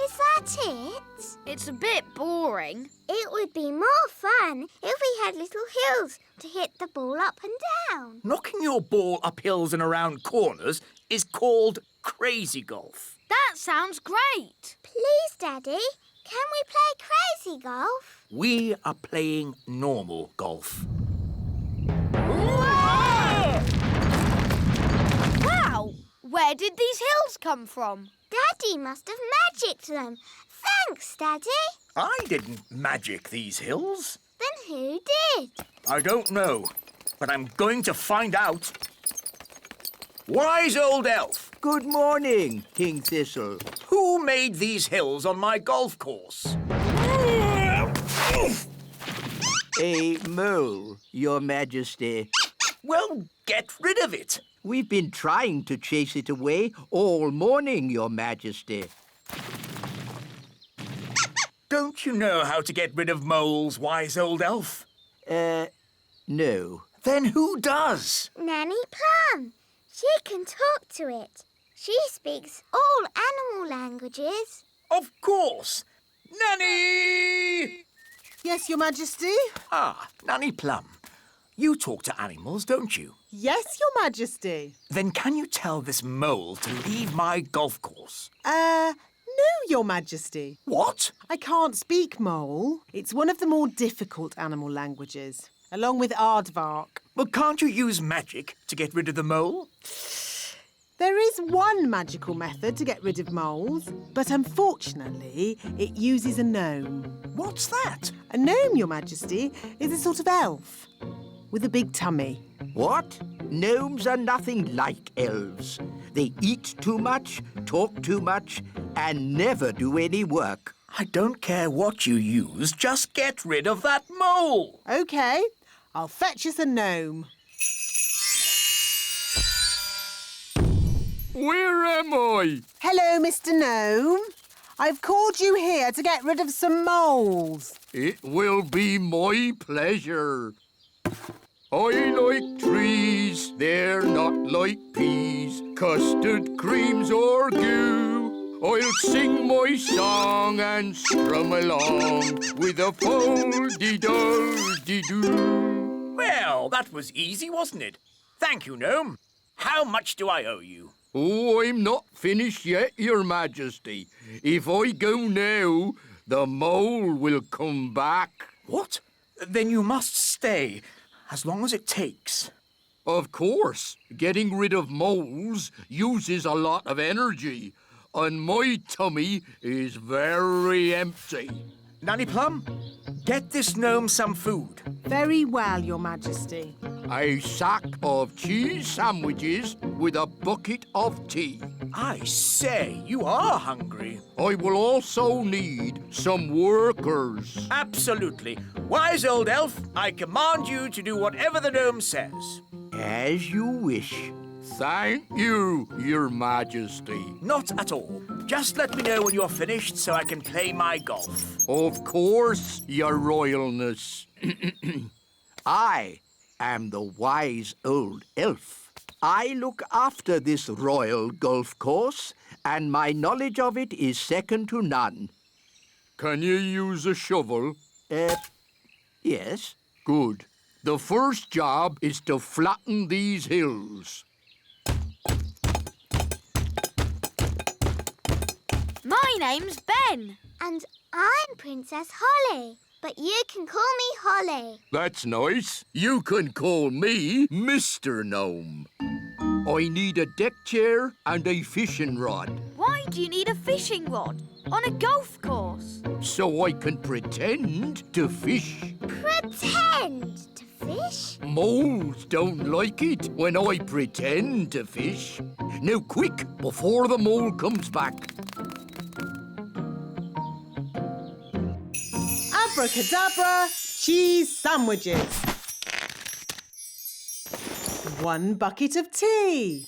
Is that it? It's a bit boring. It would be more fun if we had little hills to hit the ball up and down. Knocking your ball up hills and around corners is called crazy golf. That sounds great. Please, Daddy, can we play crazy golf? We are playing normal golf. Wow! Where did these hills come from? Daddy must have magicked them. Thanks, Daddy. I didn't magic these hills. Then who did? I don't know, but I'm going to find out. Wise old elf, Good morning, King Thistle. who made these hills on my golf course? A mole, Your Majesty. Well, get rid of it. We've been trying to chase it away all morning, Your Majesty. Don't you know how to get rid of moles, wise old elf? No. Then who does? Nanny Plum. She can talk to it. She speaks all animal languages. Of course. Nanny! Yes, Your Majesty? Ah, Nanny Plum. You talk to animals, don't you? Yes, Your Majesty. Then can you tell this mole to leave my golf course? No, Your Majesty. What? I can't speak mole. It's one of the more difficult animal languages, along with aardvark. But can't you use magic to get rid of the mole? There is one magical method to get rid of moles, but unfortunately, it uses a gnome. What's that? A gnome, Your Majesty, is a sort of elf with a big tummy. What? Gnomes are nothing like elves. They eat too much, talk too much, and never do any work. I don't care what you use, just get rid of that mole. OK, I'll fetch us a gnome. Where am I? Hello, Mr. Gnome. I've called you here to get rid of some moles. It will be my pleasure. I like trees, they're not like peas, custard creams or goo. I'll sing my song and strum along with a fol-de-dol-de-doo. Well, that was easy, wasn't it? Thank you, Gnome. How much do I owe you? Oh, I'm not finished yet, Your Majesty. If I go now, the mole will come back. What? Then you must stay, as long as it takes. Of course, getting rid of moles uses a lot of energy, and my tummy is very empty. Nanny Plum, get this gnome some food. Very well, Your Majesty. A sack of cheese sandwiches with a bucket of tea. I say, you are hungry. I will also need some workers. Absolutely. Wise old elf, I command you to do whatever the gnome says. As you wish. Thank you, Your Majesty. Not at all. Just let me know when you're finished so I can play my golf. Of course, Your Royalness. I am the wise old elf. I look after this royal golf course, and my knowledge of it is second to none. Can you use a shovel? Yes. Good. The first job is to flatten these hills. My name's Ben. And I'm Princess Holly, but you can call me Holly. That's nice. You can call me Mr. Gnome. I need a deck chair and a fishing rod. Why do you need a fishing rod on a golf course? So I can pretend to fish. Pretend to fish? Moles don't like it when I pretend to fish. Now quick, before the mole comes back. Abracadabra, cheese sandwiches. 1 bucket of tea.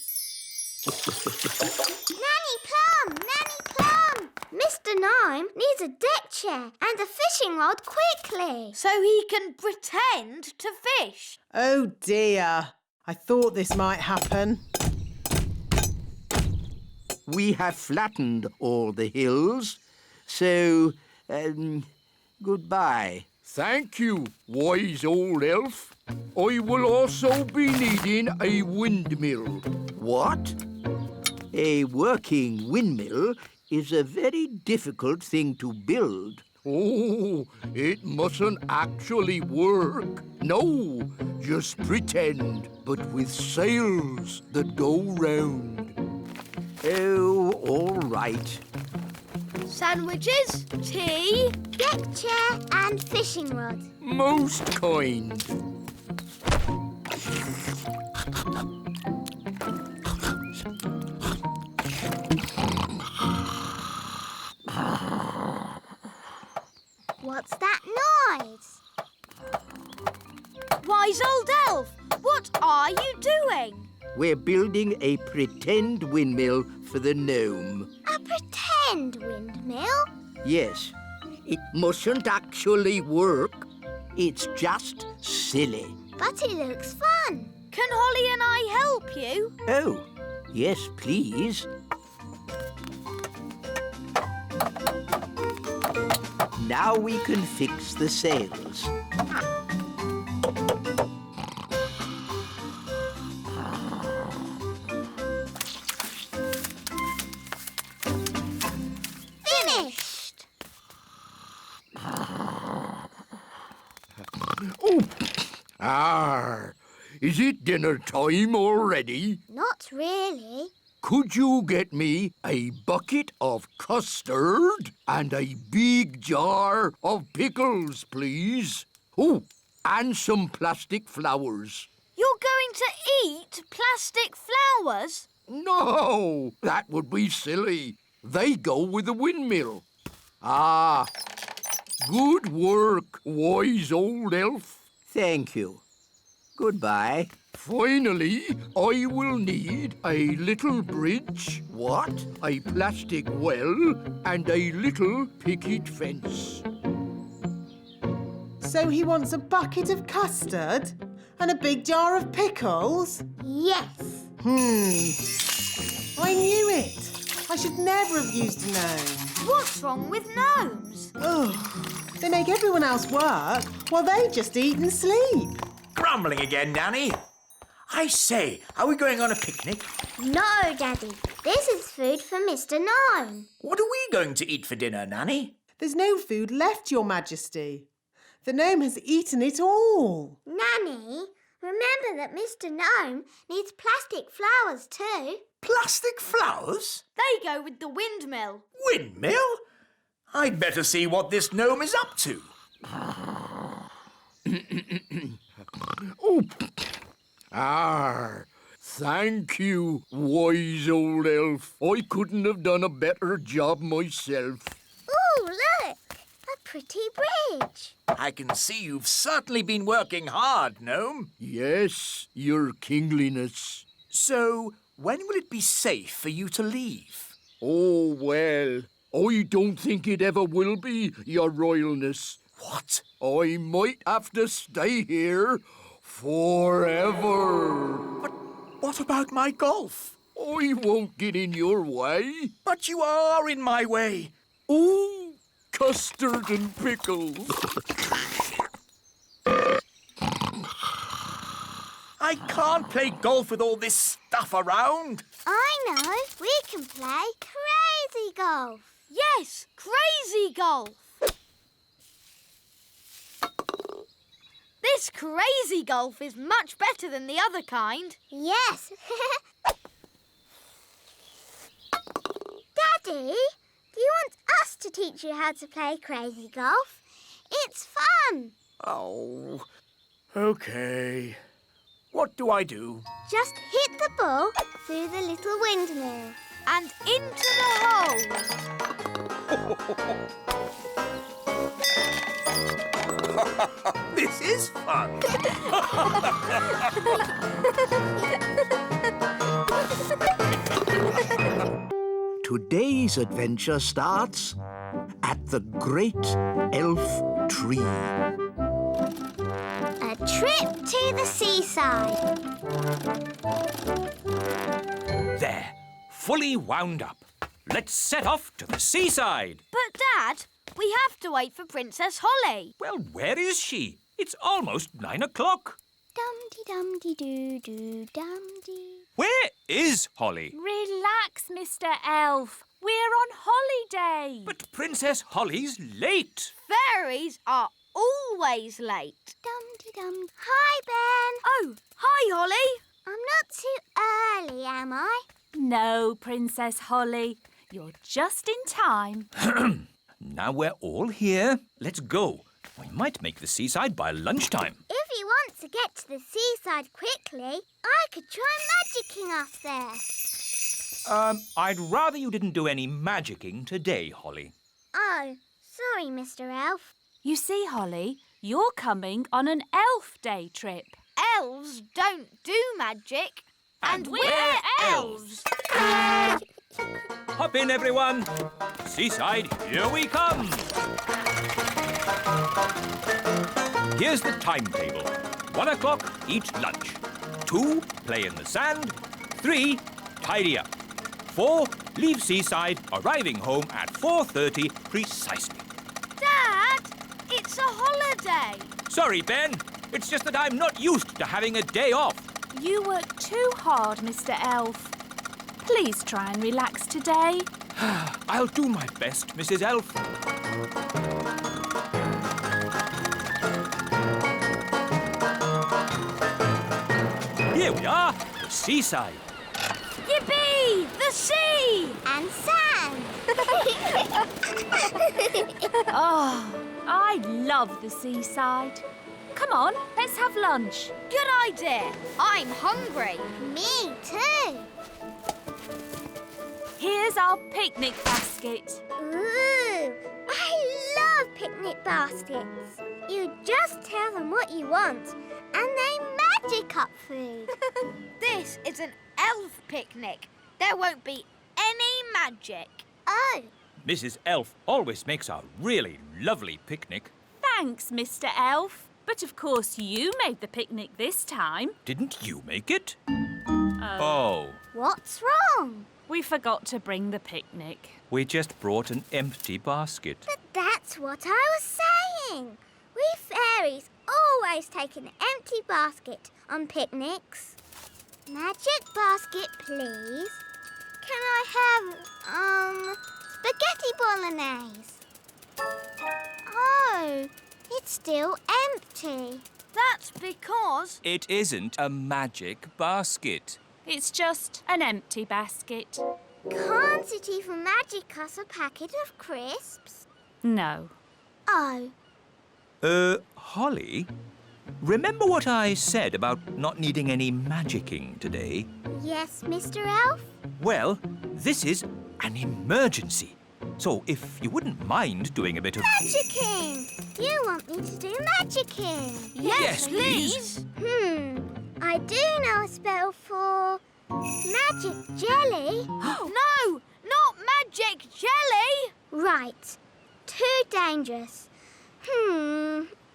Nanny Plum! Nanny Plum! Mr. Gnome needs a deck chair and a fishing rod quickly. So he can pretend to fish. Oh dear, I thought this might happen. We have flattened all the hills, so, goodbye. Thank you, wise old elf. I will also be needing a windmill. What? A working windmill is a very difficult thing to build. Oh, it mustn't actually work. No, just pretend, but with sails that go round. Oh, all right. Sandwiches, tea. Deck chair and fishing rod. Most kind. What's that noise? Wise old elf, what are you doing? We're building a pretend windmill for the gnome. A pretend windmill? Yes, it mustn't actually work. It's just silly. But it looks fun. Can Holly and I help you? Oh, yes, please. Now we can fix the sails. Finished. Is it dinner time already? Not really. Could you get me a bucket of custard and a big jar of pickles, please? Oh, and some plastic flowers. You're going to eat plastic flowers? No, that would be silly. They go with the windmill. Ah, good work, wise old elf. Thank you. Goodbye. Finally, I will need a little bridge. What? A plastic well and a little picket fence. So he wants a bucket of custard and a big jar of pickles? Yes. I knew it. I should never have used a gnome. What's wrong with gnomes? Ugh. They make everyone else work while they just eat and sleep. Grumbling again, Nanny. I say, are we going on a picnic? No, Daddy. This is food for Mr. Gnome. What are we going to eat for dinner, Nanny? There's no food left, Your Majesty. The gnome has eaten it all. Nanny, remember that Mr. Gnome needs plastic flowers too. Plastic flowers? They go with the windmill. Windmill? I'd better see what this gnome is up to. Thank you, wise old elf. I couldn't have done a better job myself. Ooh, look! A pretty bridge. I can see you've certainly been working hard, gnome. Yes, your kingliness. So, when will it be safe for you to leave? Oh, well, I don't think it ever will be, your royalness. What? I might have to stay here forever. But what about my golf? I won't get in your way. But you are in my way. Ooh, custard and pickles. I can't play golf with all this stuff around. I know. We can play crazy golf. Yes, crazy golf. This crazy golf is much better than the other kind. Yes. Daddy, do you want us to teach you how to play crazy golf? It's fun. Oh, OK. What do I do? Just hit the ball through the little windmill. And into the hole. This is fun. Today's adventure starts at the Great Elf Tree. A trip to the seaside. There, fully wound up. Let's set off to the seaside. But, Dad, we have to wait for Princess Holly. Well, where is she? It's almost 9 o'clock. Dum-de-dum-de-doo-doo-dum-de. Where is Holly? Relax, Mr. Elf. We're on holiday. But Princess Holly's late. Fairies are always late. Dum-de-dum. Hi, Ben. Oh, hi, Holly. I'm not too early, am I? No, Princess Holly. You're just in time. Now we're all here. Let's go. We might make the seaside by lunchtime. If you want to get to the seaside quickly, I could try magicking us there. I'd rather you didn't do any magicking today, Holly. Oh, sorry, Mr. Elf. You see, Holly, you're coming on an elf day trip. Elves don't do magic. And we're elves. Hop in, everyone. Seaside, here we come. Here's the timetable. 1 o'clock, eat lunch. 2, play in the sand. 3, tidy up. 4, leave seaside, arriving home at 4:30 precisely. Dad, it's a holiday. Sorry, Ben. It's just that I'm not used to having a day off. You work too hard, Mr. Elf. Please try and relax today. I'll do my best, Mrs. Elf. Here we are, the seaside. Yippee! The sea! And sand. Oh, I love the seaside. Come on, let's have lunch. Good idea. I'm hungry. Me too. Here's our picnic basket. Ooh, I love picnic baskets. You just tell them what you want and they magic up food. This is an elf picnic. There won't be any magic. Oh, Mrs. Elf always makes a really lovely picnic. Thanks, Mr. Elf. But of course you made the picnic this time. Didn't you make it? Oh. what's wrong? We forgot to bring the picnic. We just brought an empty basket. But that's what I was saying. We fairies always take an empty basket on picnics. Magic basket, please. Can I have, spaghetti bolognese? Oh, it's still empty. That's because... It isn't a magic basket. It's just an empty basket. Can't it even magic us a packet of crisps? No. Oh, Holly, remember what I said about not needing any magicking today? yes, Mr. Elf? Well, this is an emergency. So if you wouldn't mind doing a bit of... Magicking! You want me to do magicking? Yes, please. I do know a spell for magic jelly. No, not magic jelly! Right. Too dangerous.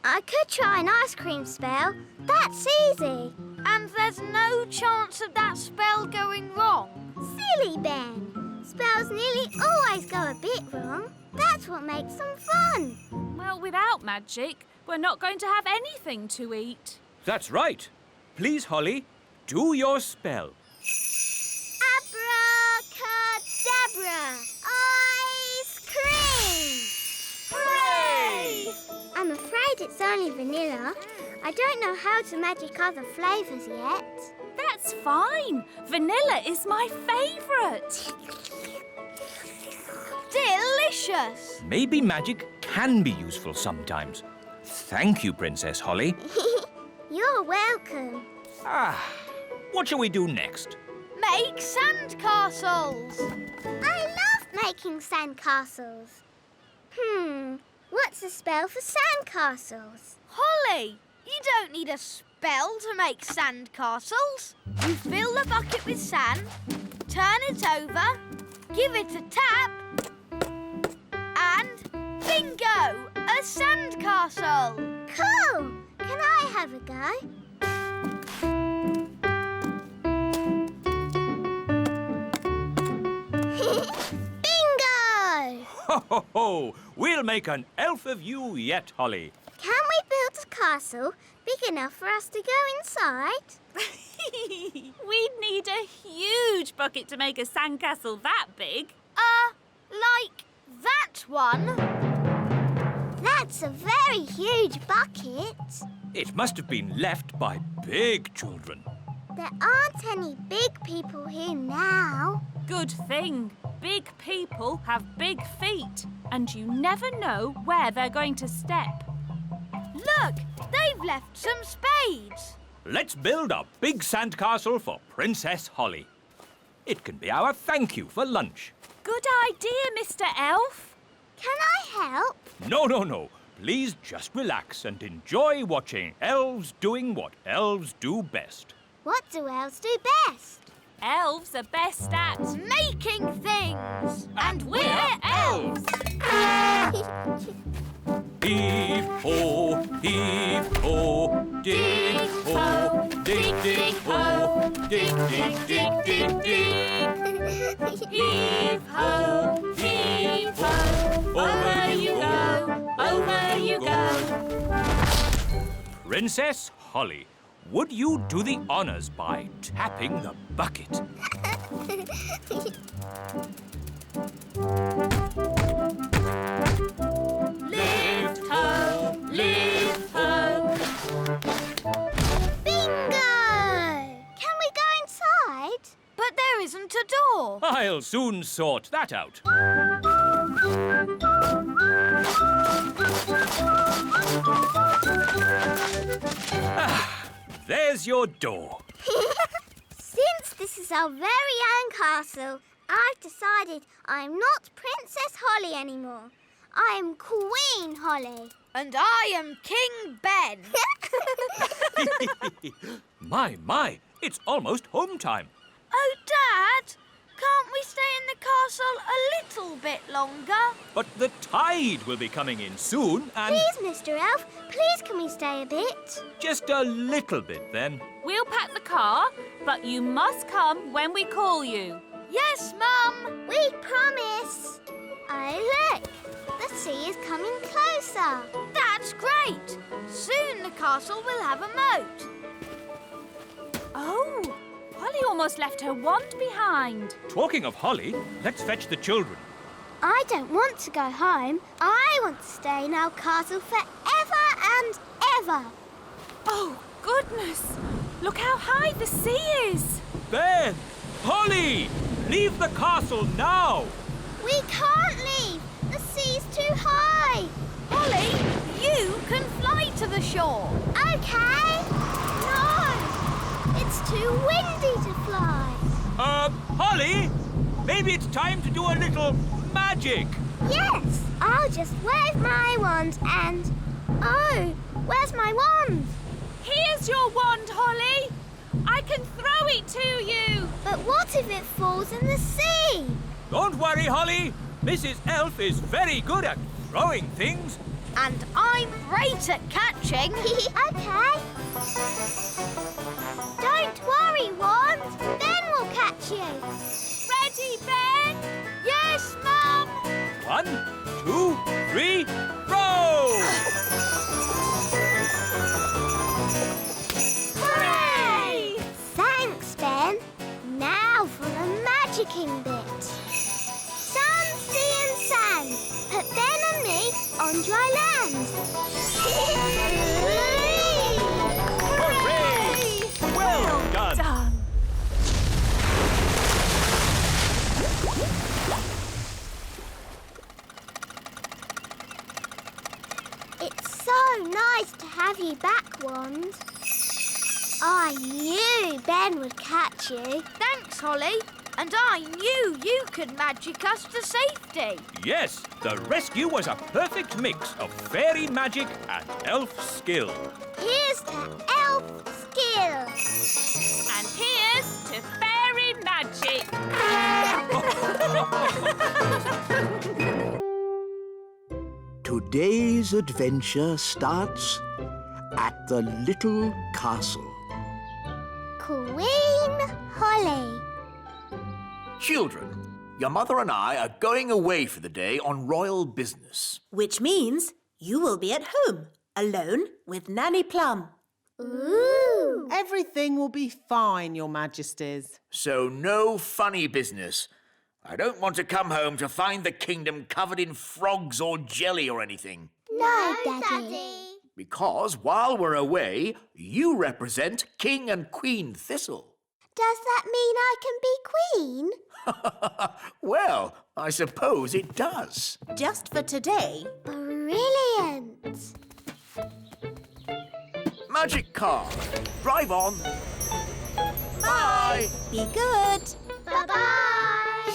I could try an ice cream spell. That's easy. And there's no chance of that spell going wrong. Silly Ben. Spells nearly always go a bit wrong. That's what makes them fun. Well, without magic, we're not going to have anything to eat. That's right. Please, Holly, do your spell. Abracadabra! Ice cream! Hooray! I'm afraid it's only vanilla. I don't know how to magic other flavours yet. That's fine. Vanilla is my favourite. delicious. Maybe magic can be useful sometimes. Thank you, Princess Holly. You're welcome. What shall we do next? Make sandcastles. I love making sandcastles. What's the spell for sandcastles? Holly, you don't need a spell to make sandcastles. You fill the bucket with sand, turn it over, give it a tap, and bingo! A sandcastle! Cool! Can I have a go? Bingo! Ho, ho, ho! We'll make an elf of you yet, Holly. Can we build a castle big enough for us to go inside? We'd need a huge bucket to make a sandcastle that big. Like that one? That's a very huge bucket. It must have been left by big children. There aren't any big people here now. Good thing. Big people have big feet, and you never know where they're going to step. Look, they've left some spades. Let's build a big sandcastle for Princess Holly. It can be our thank you for lunch. Good idea, Mr. Elf. Can I help? No. Please just relax and enjoy watching elves doing what elves do best. What do elves do best? Elves are best at Making things. And we're elves. Heave-ho, heave-ho, dig-ho, dig-dig-ho, dig-dig-dig-dig-dig. Heave-ho, heave-ho, over you go. Princess Holly, would you do the honours by tapping the bucket? Lift ho, lift ho. Bingo! Can we go inside? But there isn't a door. I'll soon sort that out. There's your door. Since this is our very own castle, I've decided I'm not Princess Holly anymore. I am Queen Holly. And I am King Ben. My, it's almost home time. Oh, Dad, can't we stay in the castle a little bit longer? But the tide will be coming in soon and... Please, Mr. Elf, please can we stay a bit? Just a little bit, then. We'll pack the car, but you must come when we call you. Yes, Mum. We promise. Oh, look, the sea is coming closer. That's great. Soon the castle will have a moat. Oh, Holly almost left her wand behind. Talking of Holly, let's fetch the children. I don't want to go home. I want to stay in our castle forever and ever. Oh, goodness. Look how high the sea is. Ben! Holly! Leave the castle now! We can't leave. The sea's too high. Holly, you can fly to the shore. Okay. No, it's too windy to fly. Holly? Maybe it's time to do a little magic. Yes, I'll just wave my wand and... Oh, where's my wand? Here's your wand, Holly. I can throw it to you. But what if it falls in the sea? Don't worry, Holly. Mrs. Elf is very good at throwing things. And I'm great at catching. Okay. Don't worry, wand. Ben will catch you. Ready, Ben? Yes, Mum. 1, 2, 3, row! Hooray! Thanks, Ben. Now for the magicking bit. Sun, sea and sand. Put Ben and me on dry land. Hooray! Well done. nice to have you back, Wand. I knew Ben would catch you. Thanks, Holly. And I knew you could magic us to safety. Yes, the rescue was a perfect mix of fairy magic and elf skill. Here's to elf skill. And here's to fairy magic. Today's adventure starts at the little castle. Queen Holly. Children, your mother and I are going away for the day on royal business. Which means you will be at home, alone with Nanny Plum. Ooh. Everything will be fine, Your Majesties. So no funny business. I don't want to come home to find the kingdom covered in frogs or jelly or anything. No, Daddy. Because while we're away, you represent King and Queen Thistle. Does that mean I can be queen? Well, I suppose it does. Just for today. Brilliant. Magic car. Drive on. Bye. Be good. Bye-bye.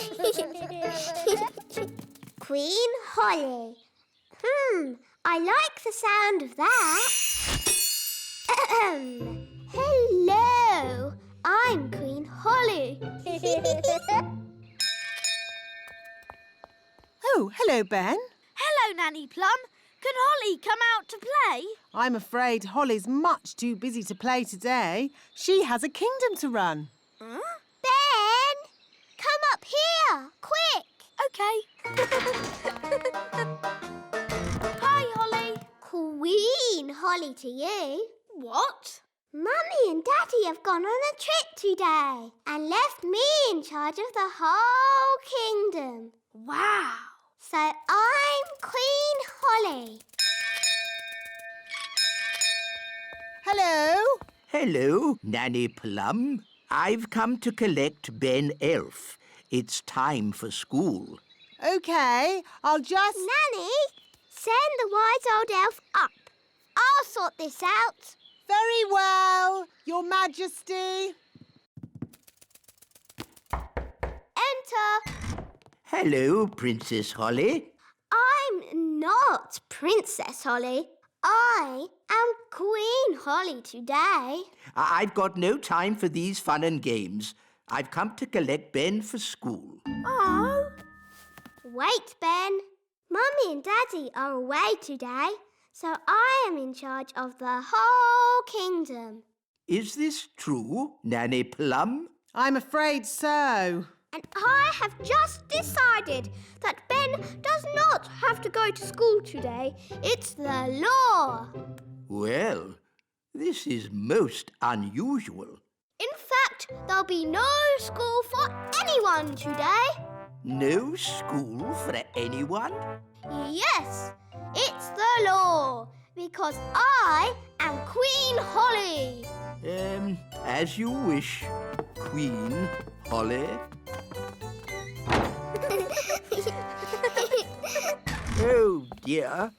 Queen Holly. I like the sound of that. Hello. I'm Queen Holly. Oh, hello, Ben. Hello, Nanny Plum. Can Holly come out to play? I'm afraid Holly's much too busy to play today. She has a kingdom to run. Ben, come up here, quick. OK. Hi, Holly. Queen Holly to you. What? Mummy and Daddy have gone on a trip today and left me in charge of the whole kingdom. Wow. So I'm Queen Holly. Hello. Hello, Nanny Plum. I've come to collect Ben Elf. It's time for school. OK, I'll just... Nanny, send the wise old elf up. I'll sort this out. Very well, Your Majesty. Enter. Hello, Princess Holly. I'm not Princess Holly. I am Queen Holly today. I've got no time for these fun and games. I've come to collect Ben for school. Oh. Wait, Ben. Mummy and Daddy are away today, so I am in charge of the whole kingdom. Is this true, Nanny Plum? I'm afraid so. And I have just decided that Ben does not have to go to school today. It's the law. Well, this is most unusual. In fact, there'll be no school for anyone today. No school for anyone? Yes, it's the law, because I am Queen Holly. As you wish, Queen Holly. Oh, dear.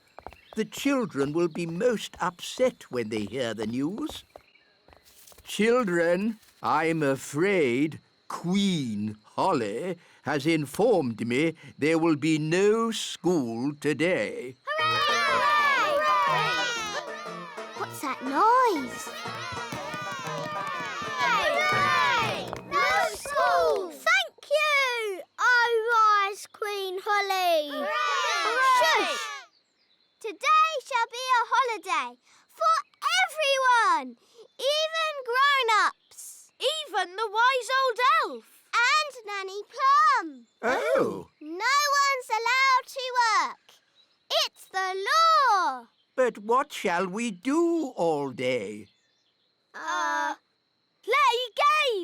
The children will be most upset when they hear the news. Children, I'm afraid Queen Holly has informed me there will be no school today. Hooray! Hooray! What's that noise? Hooray! No school! Thank you, oh wise Queen Holly. Hooray! Shush! Today shall be a holiday for everyone, even grown-ups. Even the wise old elf. And Nanny Plum. Oh, No one's allowed to work. It's the law. but what shall we do all day? Play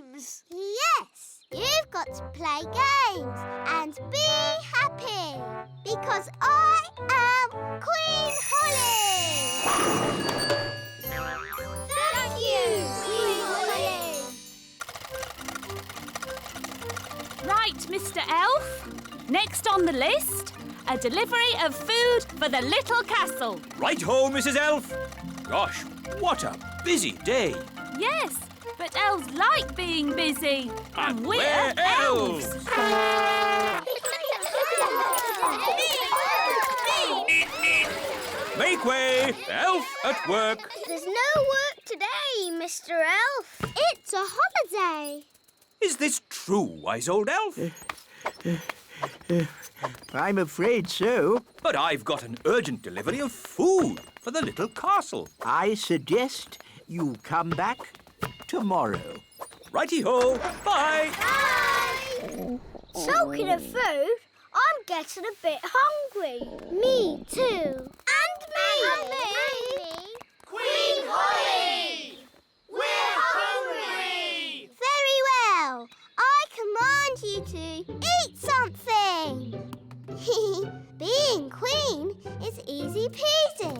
games. Yes, you've got to play games and be happy because I am Queen Holly. Thank you, Queen Holly. Right, Mr. Elf. Next on the list, a delivery of food for the little castle. Right-ho, Mrs. Elf. Gosh, what a busy day. Yes, but elves like being busy. And we're we're elves. Make way, elf at work. There's no work today, Mr. Elf. It's a holiday. Is this true, wise old elf? I'm afraid so. But I've got an urgent delivery of food for the little castle. I suggest you come back tomorrow. Righty-ho, bye. Bye. Talking of food, I'm getting a bit hungry. Me too. And me. And me. Queen Holly! We're hungry! Very well. I command you to eat something. Being queen is easy peasy.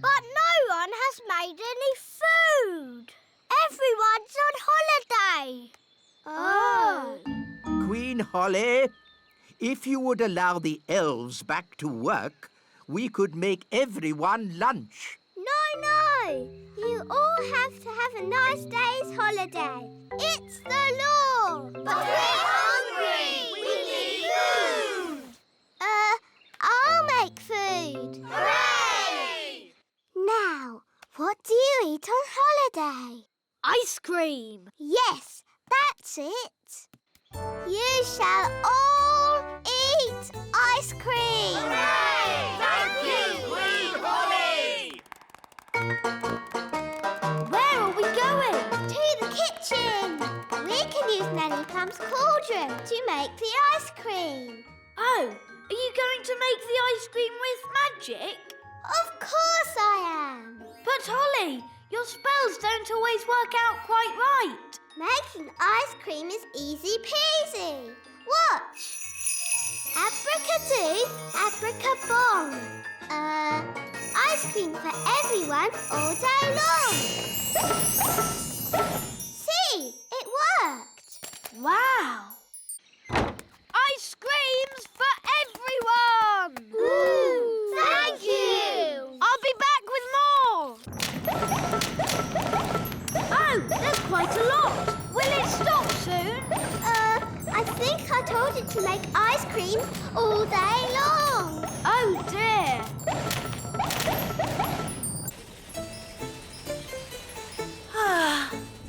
But no one has made any food. Everyone's on holiday. Oh. Queen Holly, if you would allow the elves back to work, we could make everyone lunch. No. You all have to have a nice day's holiday. It's the law. But we're hungry! We need food! I'll make food. Hooray! Now, what do you eat on holiday? Ice cream. Yes, that's it. You shall all eat ice cream. Hooray! Thank you, Queen Holly! Where are we going? To the kitchen. We can use Nanny Plum's cauldron to make the ice cream. Oh, are you going to make the ice cream with magic? Of course I am. But Holly, your spells don't always work out quite right. Making ice cream is easy peasy. Watch. Abracadoo, abracabong. Ice cream for everyone all day long. See, it worked. Wow! Ice creams for everyone! Ooh, thank you. I'll be back with more! Oh, there's quite a lot! Will it stop soon? I think I told it to make ice cream all day long. Oh dear!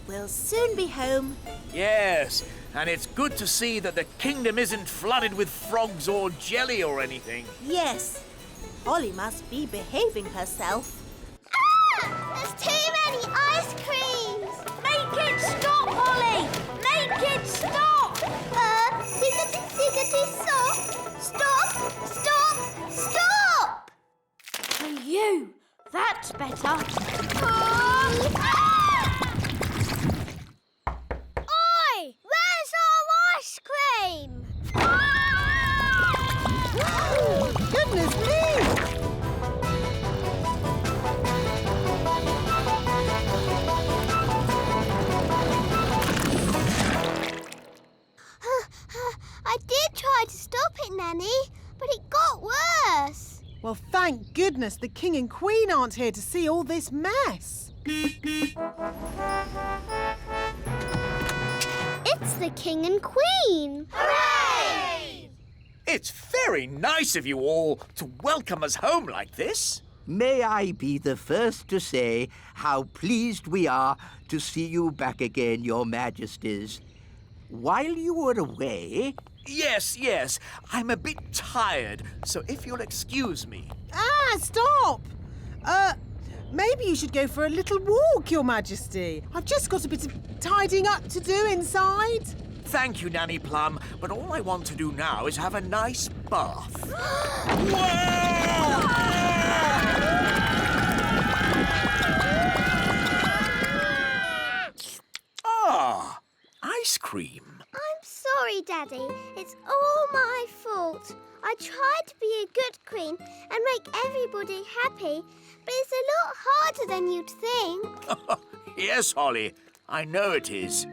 We'll soon be home. Yes, and it's good to see that the kingdom isn't flooded with frogs or jelly or anything. Yes, Holly must be behaving herself. There's too many ice creams. Make it stop, Holly! Make it stop! Ziggity, stop. Stop. Stop. For you, that's better. Oi! Where's our ice cream? Goodness me! I did try to stop it, Nanny, but it got worse. Well, thank goodness the King and Queen aren't here to see all this mess. It's the King and Queen. Hooray! It's very nice of you all to welcome us home like this. May I be the first to say how pleased we are to see you back again, Your Majesties. While you were away... Yes, I'm a bit tired, so if you'll excuse me. Stop! Maybe you should go for a little walk, Your Majesty. I've just got a bit of tidying up to do inside. Thank you, Nanny Plum, but all I want to do now is have a nice bath. Ice cream. I'm sorry, Daddy. It's all my fault. I tried to be a good queen and make everybody happy, but it's a lot harder than you'd think. Yes, Holly, I know it is.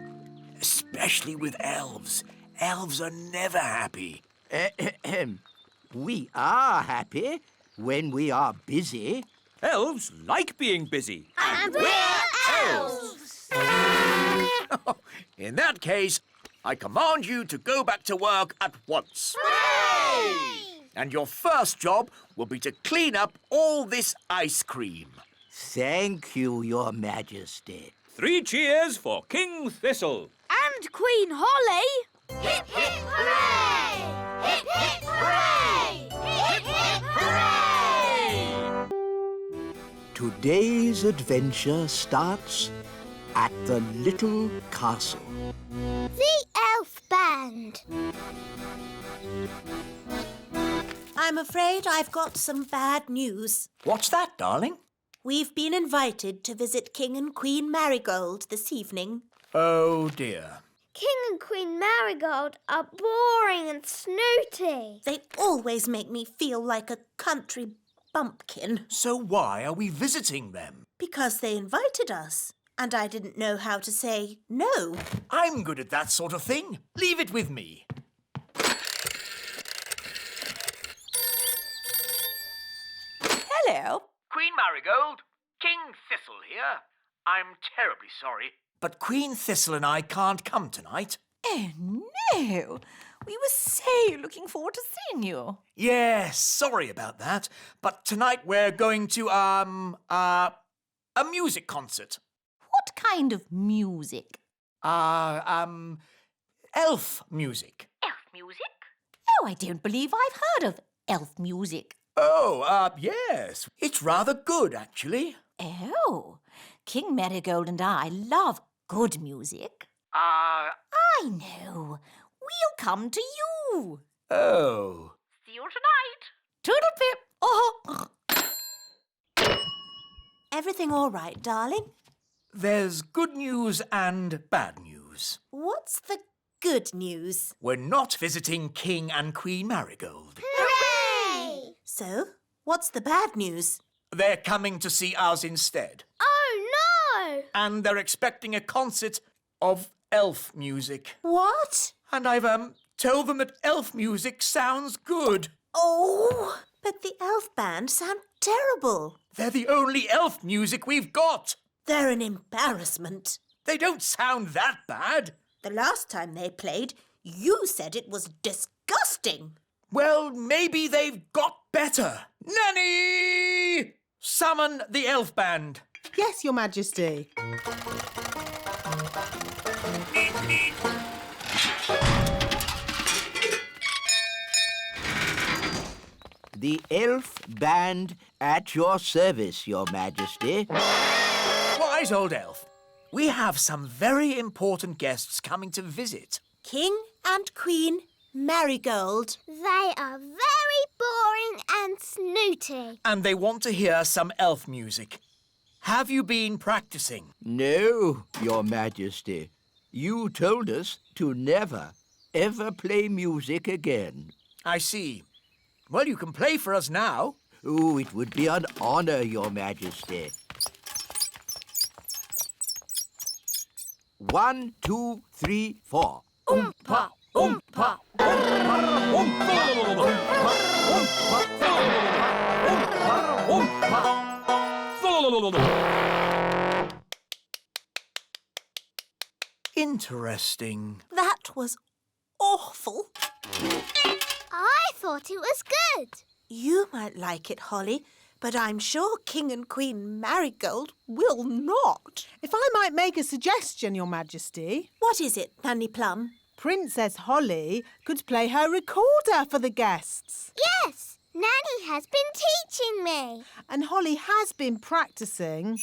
Especially with elves. Elves are never happy. We are happy when we are busy. Elves like being busy. And we're elves! In that case, I command you to go back to work at once. Hooray! And your first job will be to clean up all this ice cream. Thank you, Your Majesty. 3 cheers for King Thistle. And Queen Holly. Hip, hip, hooray! Hip, hip, hooray! Hip, hip, hooray! Today's adventure starts at the little castle. The Elf Band. I'm afraid I've got some bad news. What's that, darling? We've been invited to visit King and Queen Marigold this evening. Oh, dear. King and Queen Marigold are boring and snooty. They always make me feel like a country bumpkin. So why are we visiting them? Because they invited us, and I didn't know how to say no. I'm good at that sort of thing. Leave it with me. Hello. Queen Marigold, King Thistle here. I'm terribly sorry, but Queen Thistle and I can't come tonight. Oh, no. We were so looking forward to seeing you. Yes, sorry about that. But tonight we're going to, a music concert. What kind of music? Elf music. Elf music? Oh, I don't believe I've heard of elf music. Oh, yes. It's rather good, actually. Oh, King Marigold and I love good music. I know. We'll come to you. Oh. See you tonight. Toodle-pip. Oh. Everything all right, darling? There's good news and bad news. What's the good news? We're not visiting King and Queen Marigold. Hooray! So, what's the bad news? They're coming to see us instead. Oh, no! And they're expecting a concert of elf music. What? And I've, told them that elf music sounds good. Oh, but the elf band sound terrible. They're the only elf music we've got. They're an embarrassment. They don't sound that bad. The last time they played, you said it was disgusting. Well, maybe they've got better. Nanny! Summon the elf band. Yes, Your Majesty. The elf band at your service, Your Majesty. Wise old elf. We have some very important guests coming to visit. King and Queen Marigold. They are very boring and snooty. And they want to hear some elf music. Have you been practicing? No, Your Majesty. You told us to never, ever play music again. I see. Well, you can play for us now. Oh, it would be an honor, Your Majesty. 1, 2, 3, 4. Oompa, oompa, Interesting. That was awful. I thought it was good. You might like it, Holly, but I'm sure King and Queen Marigold will not. If I might make a suggestion, Your Majesty. What is it, Nanny Plum? Princess Holly could play her recorder for the guests. Yes, Nanny has been teaching me. And Holly has been practicing.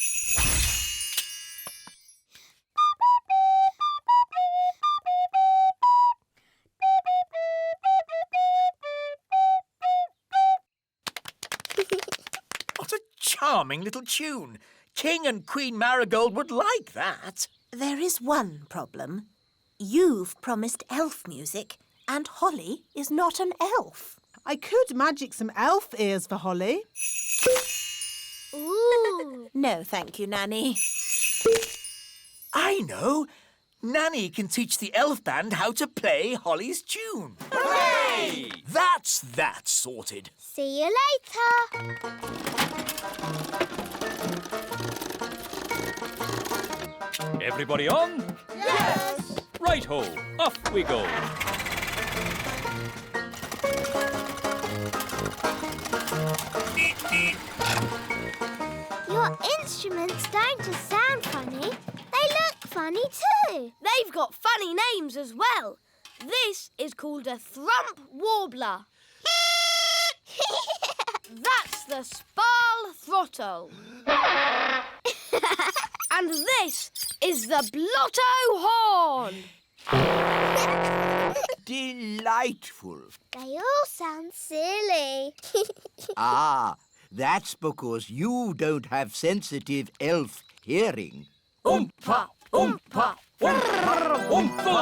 What a charming little tune. King and Queen Marigold would like that. There is one problem. You've promised elf music, and Holly is not an elf. I could magic some elf ears for Holly. Ooh. No, thank you, Nanny. I know. Nanny can teach the elf band how to play Holly's tune. Hooray! That's that sorted. See you later. Everybody on? Yes! Right-ho, off we go. Your instruments don't just sound funny, they look funny too. They've got funny names as well. This is called a thrump warbler. That's the sparl throttle. And this is the blotto horn. Delightful. They all sound silly. Ah, that's because you don't have sensitive elf hearing. Oompa, oompa, oompa, oompa,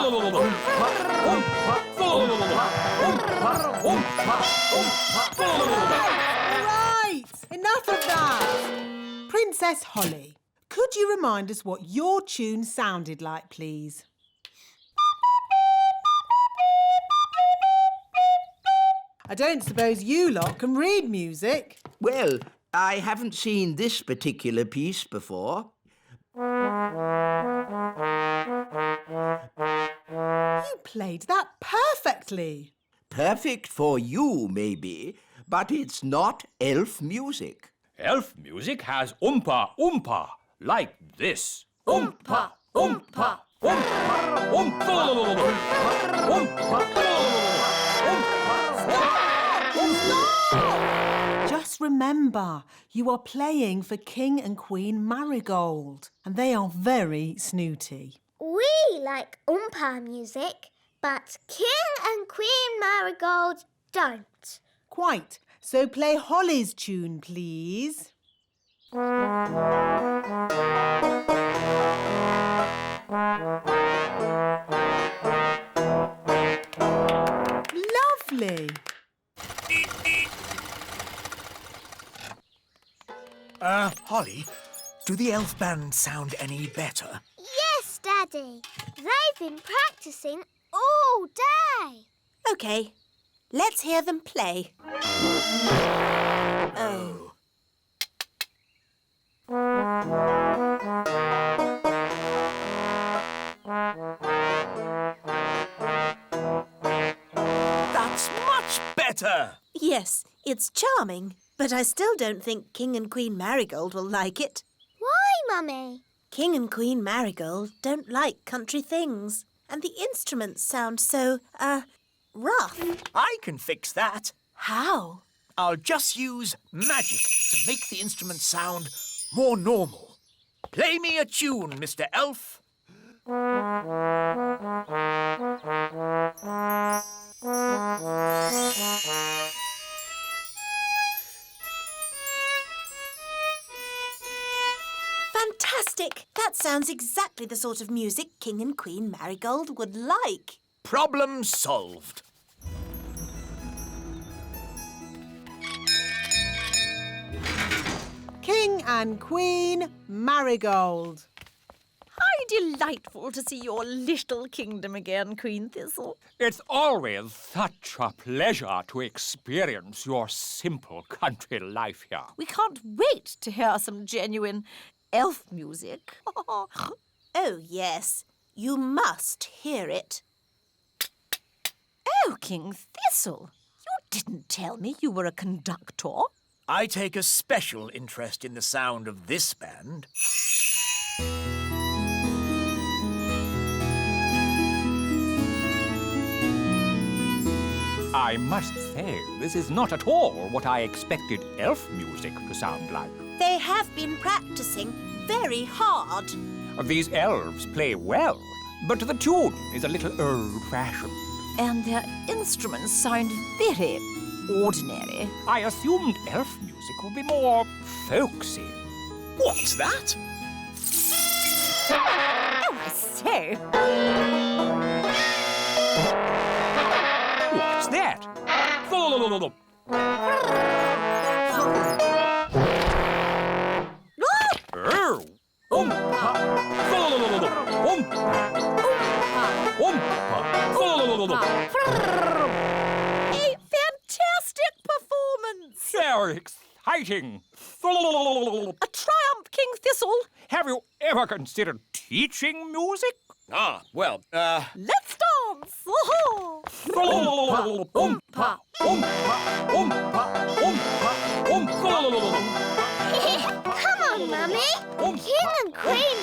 Right, enough of that. Princess Holly, could you remind us what your tune sounded like, please? I don't suppose you lot can read music. Well, I haven't seen this particular piece before. You played that perfectly. Perfect for you, maybe, but it's not elf music. Elf music has oompa, oompa, like this. Oompa, oompa, oompa, oompa, Just remember, you are playing for King and Queen Marigold, and they are very snooty. We like Oompa music, but King and Queen Marigold don't. Quite. So play Holly's tune, please. Lovely. Holly, do the elf band sound any better? Yes, Daddy. They've been practicing all day. OK, let's hear them play. Oh. That's much better! Yes, it's charming, but I still don't think King and Queen Marigold will like it. Why, Mummy? King and Queen Marigold don't like country things, and the instruments sound so, rough. I can fix that. How? I'll just use magic to make the instrument sound more normal. Play me a tune, Mr. Elf. Fantastic! That sounds exactly the sort of music King and Queen Marigold would like. Problem solved. King and Queen Marigold. How delightful to see your little kingdom again, Queen Thistle. It's always such a pleasure to experience your simple country life here. We can't wait to hear some genuine elf music. Oh, yes. You must hear it. Oh, King Thistle, you didn't tell me you were a conductor. I take a special interest in the sound of this band. I must say, this is not at all what I expected elf music to sound like. They have been practicing very hard. These elves play well, but the tune is a little old-fashioned. And their instruments sound very ordinary. I assumed elf music would be more folksy. What's that? Oh, I say. What's that? Oh! fighting. A triumph, King Thistle. Have you ever considered teaching music? Well, Let's dance. Oh-ho. Oompa, oompa, oompa, oompa, oompa. Come on, Mummy. King and Queen